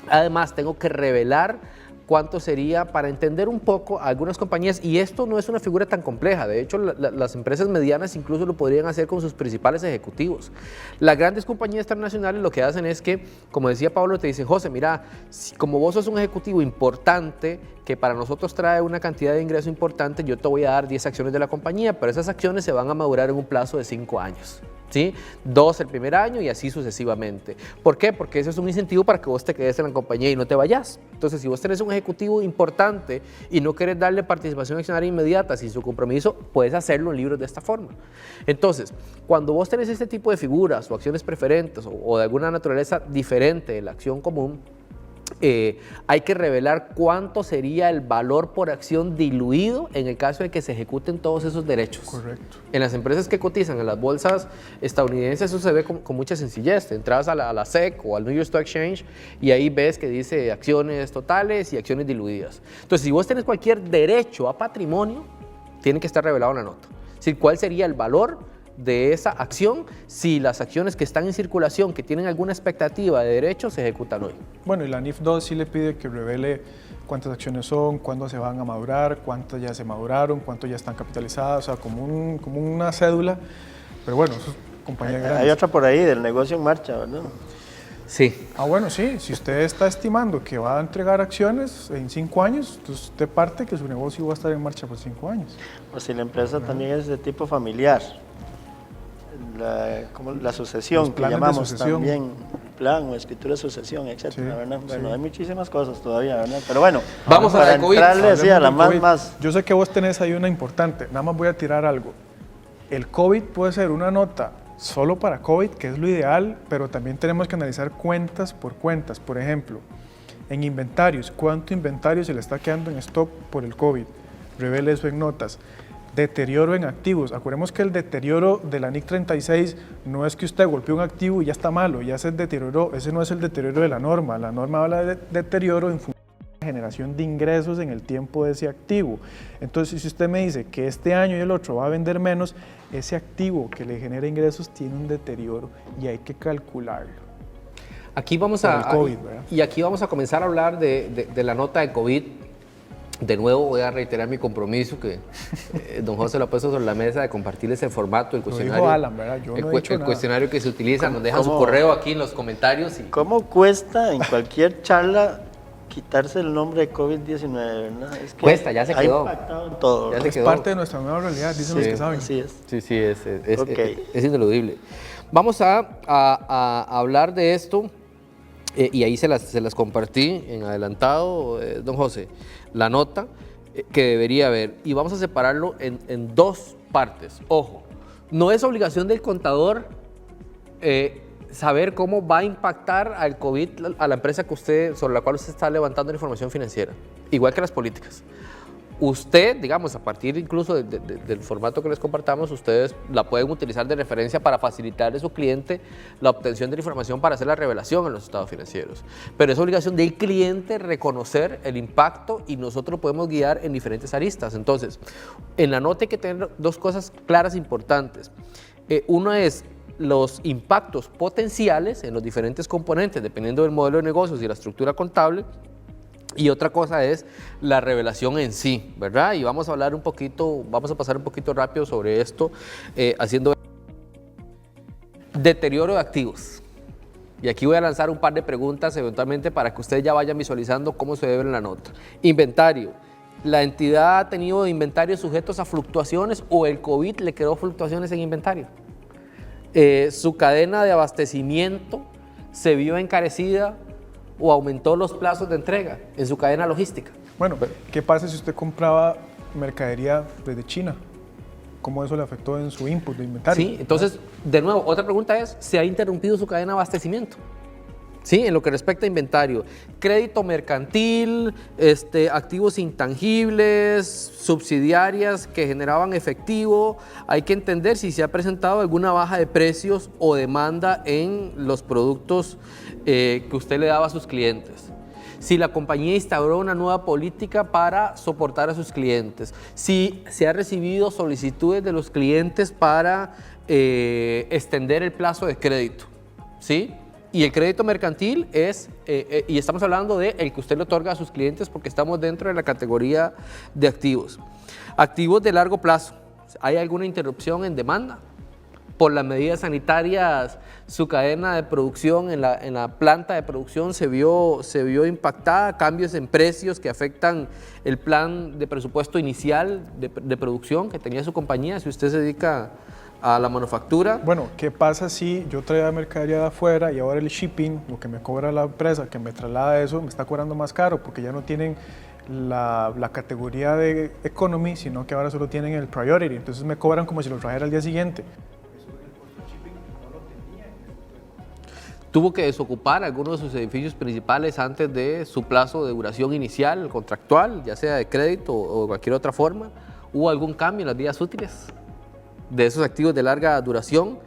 además tengo que revelar cuánto sería para entender un poco a algunas compañías, y esto no es una figura tan compleja, de hecho las empresas medianas incluso lo podrían hacer con sus principales ejecutivos. Las grandes compañías transnacionales lo que hacen es que, como decía Pablo, te dicen, José, mira, como vos sos un ejecutivo importante, que para nosotros trae una cantidad de ingreso importante, yo te voy a dar 10 acciones de la compañía, pero esas acciones se van a madurar en un plazo de 5 años. ¿Sí? 2 el primer año y así sucesivamente. ¿Por qué? Porque ese es un incentivo para que vos te quedes en la compañía y no te vayas. Entonces, si vos tenés un ejecutivo importante y no querés darle participación accionaria inmediata sin su compromiso, puedes hacerlo en libros de esta forma. Entonces, cuando vos tenés este tipo de figuras o acciones preferentes o de alguna naturaleza diferente de la acción común, hay que revelar cuánto sería el valor por acción diluido en el caso de que se ejecuten todos esos derechos. Correcto. En las empresas que cotizan en las bolsas estadounidenses eso se ve con mucha sencillez. Te entras a la SEC o al New York Stock Exchange y ahí ves que dice acciones totales y acciones diluidas. Entonces, si vos tenés cualquier derecho a patrimonio, tiene que estar revelado en la nota. Es decir, cuál sería el valor de esa acción si las acciones que están en circulación, que tienen alguna expectativa de derecho, se ejecutan hoy. Bueno, y la NIF 2 sí le pide que revele cuántas acciones son, cuándo se van a madurar, cuántas ya se maduraron, cuánto ya están capitalizadas, o sea, como una cédula, pero bueno, eso es compañía grande. Hay otra por ahí del negocio en marcha, ¿verdad? Sí. Ah, bueno, sí, si usted está estimando que va a entregar acciones en 5 años, entonces usted parte que su negocio va a estar en marcha por 5 años. O si la empresa también es de tipo familiar. La sucesión, que llamamos también, plan o escritura de sucesión, etcétera, Sí, ¿verdad? Bueno, sí. hay muchísimas cosas todavía, ¿verdad? Pero bueno, Vamos a la para de COVID. entrarle, sí, a la Hablemos del más. COVID. Yo sé que vos tenés ahí una importante, nada más voy a tirar algo. El COVID puede ser una nota solo para COVID, que es lo ideal, pero también tenemos que analizar cuentas por cuentas. Por ejemplo, en inventarios, ¿cuánto inventario se le está quedando en stock por el COVID? Revele eso en notas. Deterioro en activos. Acordemos que el deterioro de la NIC 36 no es que usted golpeó un activo y ya está malo, ya se deterioró. Ese no es el deterioro de la norma. La norma habla de deterioro en función de la generación de ingresos en el tiempo de ese activo. Entonces, si usted me dice que este año y el otro va a vender menos, ese activo que le genera ingresos tiene un deterioro y hay que calcularlo. Aquí vamos Por a, el COVID, ¿verdad? y aquí vamos a comenzar a hablar de la nota de COVID. De nuevo voy a reiterar mi compromiso que don José lo ha puesto sobre la mesa de compartirles el formato, el cuestionario. dijo Alan, ¿verdad? Yo no he dicho el nada. cuestionario que se utiliza, nos dejan su ¿Cómo? correo aquí en los comentarios. Y, ¿Cómo cuesta en cualquier charla quitarse el nombre de COVID-19, verdad? Es que Cuesta, ya se ha quedó. impactado en todo. Ya ¿verdad? se Es quedó. parte de nuestra nueva realidad, dicen los que saben. Así es. Sí, sí, Ok. es ineludible. Vamos a hablar de esto, y ahí se las compartí en adelantado, don José, la nota que debería haber, y vamos a separarlo en 2 partes. Ojo, no es obligación del contador saber cómo va a impactar al COVID a la empresa sobre la cual usted está levantando la información financiera, igual que las políticas. Usted, digamos, a partir incluso del formato que les compartamos, ustedes la pueden utilizar de referencia para facilitarle a su cliente la obtención de la información para hacer la revelación en los estados financieros. Pero es obligación del cliente reconocer el impacto y nosotros lo podemos guiar en diferentes aristas. Entonces, en la nota hay que tener 2 cosas claras e importantes. Uno es los impactos potenciales en los diferentes componentes, dependiendo del modelo de negocios y la estructura contable. Y otra cosa es la revelación en sí, ¿verdad? Y vamos a hablar vamos a pasar un poquito rápido sobre esto, haciendo deterioro de activos. Y aquí voy a lanzar un par de preguntas eventualmente para que ustedes ya vayan visualizando cómo se debe en la nota. Inventario. ¿La entidad ha tenido inventarios sujetos a fluctuaciones o el COVID le creó fluctuaciones en inventario? ¿Su cadena de abastecimiento se vio encarecida o aumentó los plazos de entrega en su cadena logística? Bueno, ¿qué pasa si usted compraba mercadería desde China? ¿Cómo eso le afectó en su input de inventario? Sí, entonces, de nuevo, otra pregunta es, ¿se ha interrumpido su cadena de abastecimiento? ¿sí? En lo que respecta a inventario. Crédito mercantil, activos intangibles, subsidiarias que generaban efectivo. Hay que entender si se ha presentado alguna baja de precios o demanda en los productos que usted le daba a sus clientes. Si la compañía instauró una nueva política para soportar a sus clientes. Si se ha recibido solicitudes de los clientes para extender el plazo de crédito, ¿sí? Y el crédito mercantil es, y estamos hablando de el que usted le otorga a sus clientes porque estamos dentro de la categoría de activos. Activos de largo plazo. ¿Hay alguna interrupción en demanda? Por las medidas sanitarias, su cadena de producción en la planta de producción se vio impactada, cambios en precios que afectan el plan de presupuesto inicial de producción que tenía su compañía, si usted se dedica a la manufactura. Bueno, ¿qué pasa si yo traía mercadería de afuera y ahora el shipping, lo que me cobra la empresa que me traslada eso, me está cobrando más caro porque ya no tienen la categoría de economy, sino que ahora solo tienen el priority, entonces me cobran como si lo trajera al día siguiente. Tuvo que desocupar algunos de sus edificios principales antes de su plazo de duración inicial, contractual, ya sea de crédito o de cualquier otra forma. ¿Hubo algún cambio en las días útiles de esos activos de larga duración?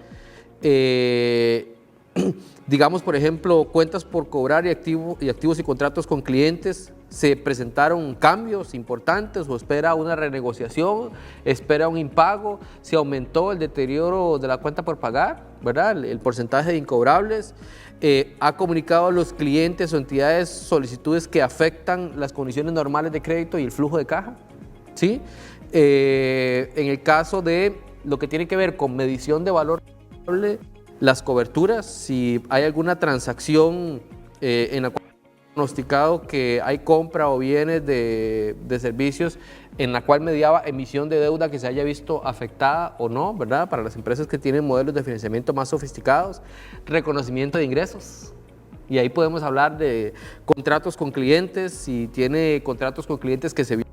Digamos, por ejemplo, cuentas por cobrar y activos y contratos con clientes. ¿Se presentaron cambios importantes o espera una renegociación, espera un impago? ¿Se aumentó el deterioro de la cuenta por pagar, verdad? El porcentaje de incobrables. ¿Ha comunicado a los clientes o entidades solicitudes que afectan las condiciones normales de crédito y el flujo de caja? ¿Sí? En el caso de lo que tiene que ver con medición de valor, las coberturas, si hay alguna transacción en la cual diagnosticado que hay compra o bienes de servicios en la cual mediaba emisión de deuda que se haya visto afectada o no, ¿verdad? Para las empresas que tienen modelos de financiamiento más sofisticados, reconocimiento de ingresos. Y ahí podemos hablar de contratos con clientes, si tiene contratos con clientes que se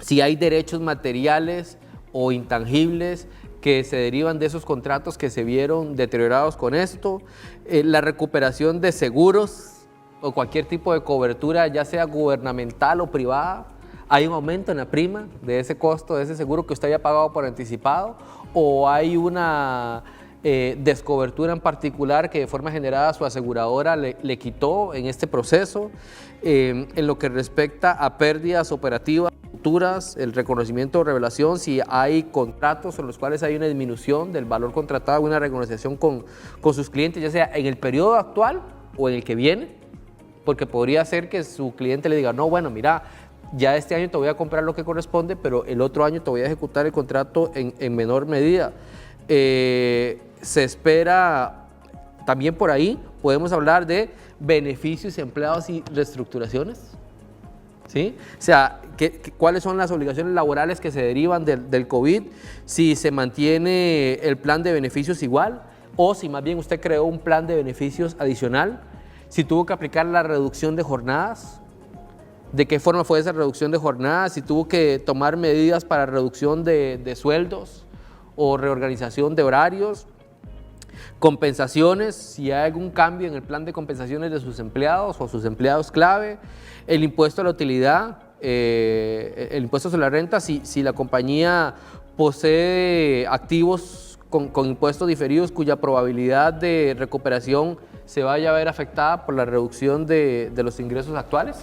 si hay derechos materiales o intangibles que se derivan de esos contratos que se vieron deteriorados con esto, la recuperación de seguros o cualquier tipo de cobertura, ya sea gubernamental o privada. ¿Hay un aumento en la prima de ese costo, de ese seguro que usted había pagado por anticipado? ¿O hay una descobertura en particular que de forma generada su aseguradora le quitó en este proceso? En lo que respecta a pérdidas operativas futuras, el reconocimiento o revelación, si hay contratos en los cuales hay una disminución del valor contratado, una renegociación con sus clientes, ya sea en el periodo actual o en el que viene, porque podría ser que su cliente le diga, no, bueno, mira, ya este año te voy a comprar lo que corresponde, pero el otro año te voy a ejecutar el contrato en menor medida. Se espera también por ahí, podemos hablar de beneficios empleados y reestructuraciones. ¿Sí? O sea, ¿cuáles son las obligaciones laborales que se derivan del COVID? Si se mantiene el plan de beneficios igual o si más bien usted creó un plan de beneficios adicional, si tuvo que aplicar la reducción de jornadas, de qué forma fue esa reducción de jornadas, si tuvo que tomar medidas para reducción de sueldos o reorganización de horarios, compensaciones, si hay algún cambio en el plan de compensaciones de sus empleados o sus empleados clave, el impuesto a la utilidad, el impuesto sobre la renta, si la compañía posee activos con impuestos diferidos cuya probabilidad de recuperación se vaya a ver afectada por la reducción de los ingresos actuales.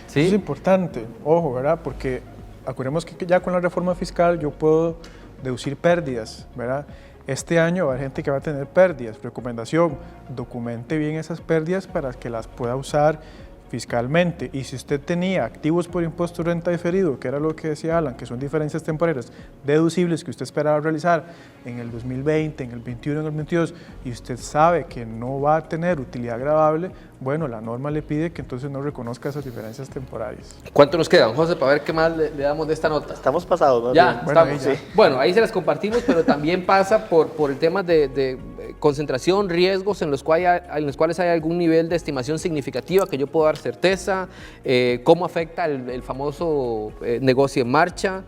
¿Sí? Eso es importante, ojo, ¿verdad? Porque acordemos que ya con la reforma fiscal yo puedo deducir pérdidas, ¿verdad? Este año va a haber gente que va a tener pérdidas. Recomendación, documente bien esas pérdidas para que las pueda usar fiscalmente. Y si usted tenía activos por impuesto de renta diferido, que era lo que decía Alan, que son diferencias temporarias deducibles que usted esperaba realizar en el 2020, en el 21, en el 22, y usted sabe que no va a tener utilidad gravable, bueno, la norma le pide que entonces no reconozca esas diferencias temporarias. ¿Cuánto nos queda, José, para ver qué más le damos de esta nota? Estamos pasados, ¿no? Ya, Bueno, estamos. ahí ya. Bueno, ahí se las compartimos, pero también pasa por el tema de concentración, riesgos en los cuales hay algún nivel de estimación significativa que yo puedo dar certeza, cómo afecta el famoso negocio en marcha,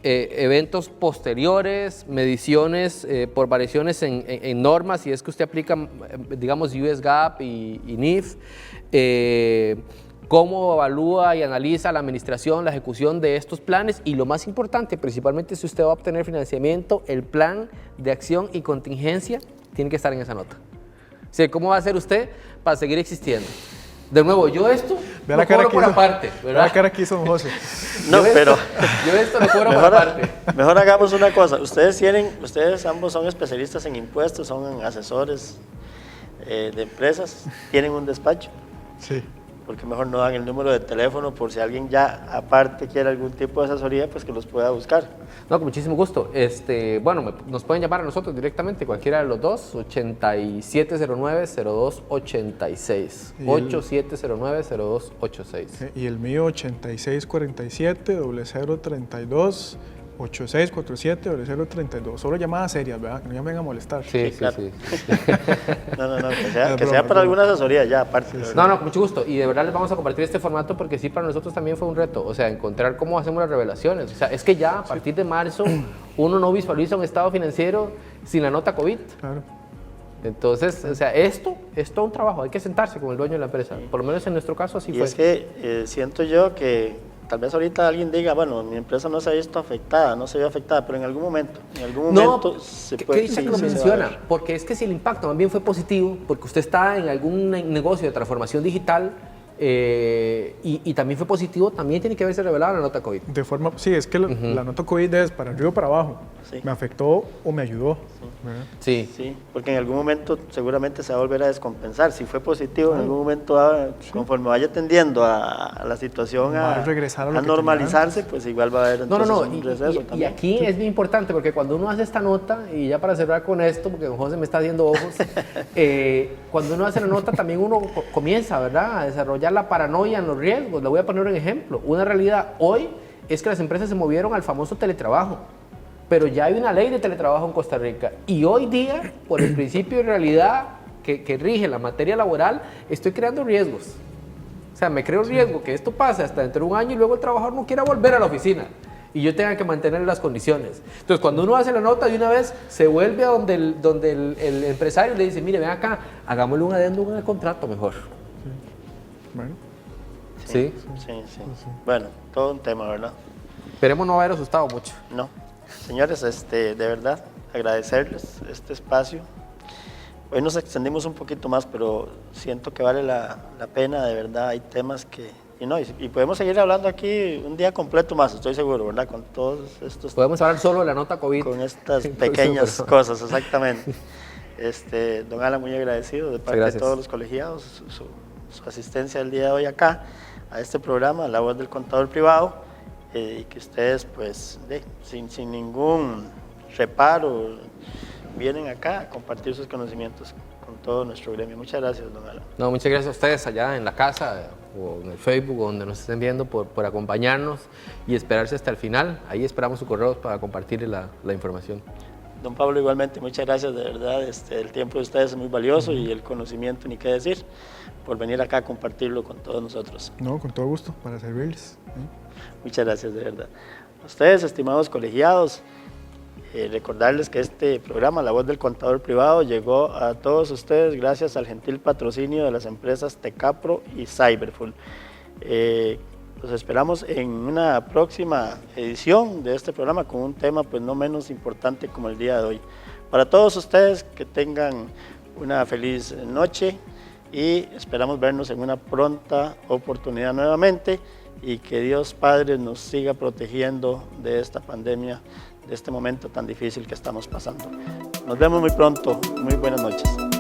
eventos posteriores, mediciones por variaciones en normas, si es que usted aplica, digamos, US GAAP y NIF, cómo evalúa y analiza la administración, la ejecución de estos planes y lo más importante, principalmente si usted va a obtener financiamiento, el plan de acción y contingencia tiene que estar en esa nota. O sea, ¿cómo va a hacer usted para seguir existiendo? De nuevo, yo esto Vea lo cobro por aparte, ¿verdad? Vea la cara que hizo don José. No, pero yo esto lo cobro por aparte. mejor hagamos una cosa. Ustedes ambos son especialistas en impuestos, son asesores de empresas, tienen un despacho. Sí. Porque mejor no dan el número de teléfono por si alguien ya aparte quiere algún tipo de asesoría, pues que los pueda buscar. No, con muchísimo gusto. Bueno, nos pueden llamar a nosotros directamente, cualquiera de los dos, 8709-0286, 8709-0286. Y el mío 8647-0032. 8647-0032. Solo llamadas serias, ¿verdad? Que no llamen a molestar. Sí, claro. sí. No, que sea para alguna asesoría ya, aparte. No, con mucho gusto. Y de verdad les vamos a compartir este formato porque sí, para nosotros también fue un reto. O sea, encontrar cómo hacemos las revelaciones. O sea, es que ya a partir de marzo uno no visualiza un estado financiero sin la nota COVID. Claro. Entonces, o sea, esto es todo un trabajo. Hay que sentarse con el dueño de la empresa. Por lo menos en nuestro caso así y fue. Es que siento yo que tal vez ahorita alguien diga, bueno, mi empresa no se ha visto afectada, no se vio afectada, pero en algún momento se puede... ¿Qué dice que lo menciona? Porque es que si el impacto también fue positivo, porque usted está en algún negocio de transformación digital y también fue positivo, también tiene que haberse revelado la nota COVID. De forma, sí, es que la nota COVID es para arriba o para abajo. Sí. Me afectó o me ayudó. Sí. Sí, porque en algún momento seguramente se va a volver a descompensar. Si fue positivo, en algún momento, conforme vaya tendiendo a la situación Va a regresar a lo que normalizarse, pues igual va a haber entonces un receso también. Y aquí es muy importante porque cuando uno hace esta nota, y ya para cerrar con esto, porque don José me está haciendo ojos, cuando uno hace la nota también uno comienza, ¿verdad?, a desarrollar la paranoia en los riesgos. Le voy a poner un ejemplo. Una realidad hoy es que las empresas se movieron al famoso teletrabajo. Pero ya hay una ley de teletrabajo en Costa Rica y hoy día, por el principio de realidad que rige la materia laboral, estoy creando riesgos. O sea, me creo riesgo que esto pase hasta dentro de un año y luego el trabajador no quiera volver a la oficina y yo tenga que mantener las condiciones. Entonces, cuando uno hace la nota de una vez, se vuelve a donde el empresario le dice, mire, ven acá, hagámosle un adendum en el contrato mejor. Bueno. Sí. Bueno, todo un tema, ¿verdad? Esperemos no haber asustado mucho. No. Señores, de verdad, agradecerles este espacio. Hoy nos extendimos un poquito más, pero siento que vale la pena, de verdad. Hay temas que... Y podemos seguir hablando aquí un día completo más, estoy seguro, ¿verdad? Con todos estos... Podemos hablar solo de la nota COVID. Con estas pequeñas cosas, exactamente. Don Alan, muy agradecido de parte de todos los colegiados, su asistencia el día de hoy acá, a este programa, La Voz del Contador Privado. Y que ustedes, pues, sin ningún reparo, vienen acá a compartir sus conocimientos con todo nuestro gremio. Muchas gracias, don Alan. No, muchas gracias a ustedes allá en la casa o en el Facebook, donde nos estén viendo, por acompañarnos y esperarse hasta el final. Ahí esperamos sus correos para compartir la información. Don Pablo, igualmente, muchas gracias, de verdad. El tiempo de ustedes es muy valioso y el conocimiento, ni qué decir, por venir acá a compartirlo con todos nosotros. No, con todo gusto, para servirles. Muchas gracias, de verdad. A ustedes, estimados colegiados, recordarles que este programa, La Voz del Contador Privado, llegó a todos ustedes gracias al gentil patrocinio de las empresas Tecapro y Cyberfull. Los esperamos en una próxima edición de este programa con un tema pues no menos importante como el día de hoy. Para todos ustedes, que tengan una feliz noche y esperamos vernos en una pronta oportunidad nuevamente, y que Dios Padre nos siga protegiendo de esta pandemia, de este momento tan difícil que estamos pasando. Nos vemos muy pronto. Muy buenas noches.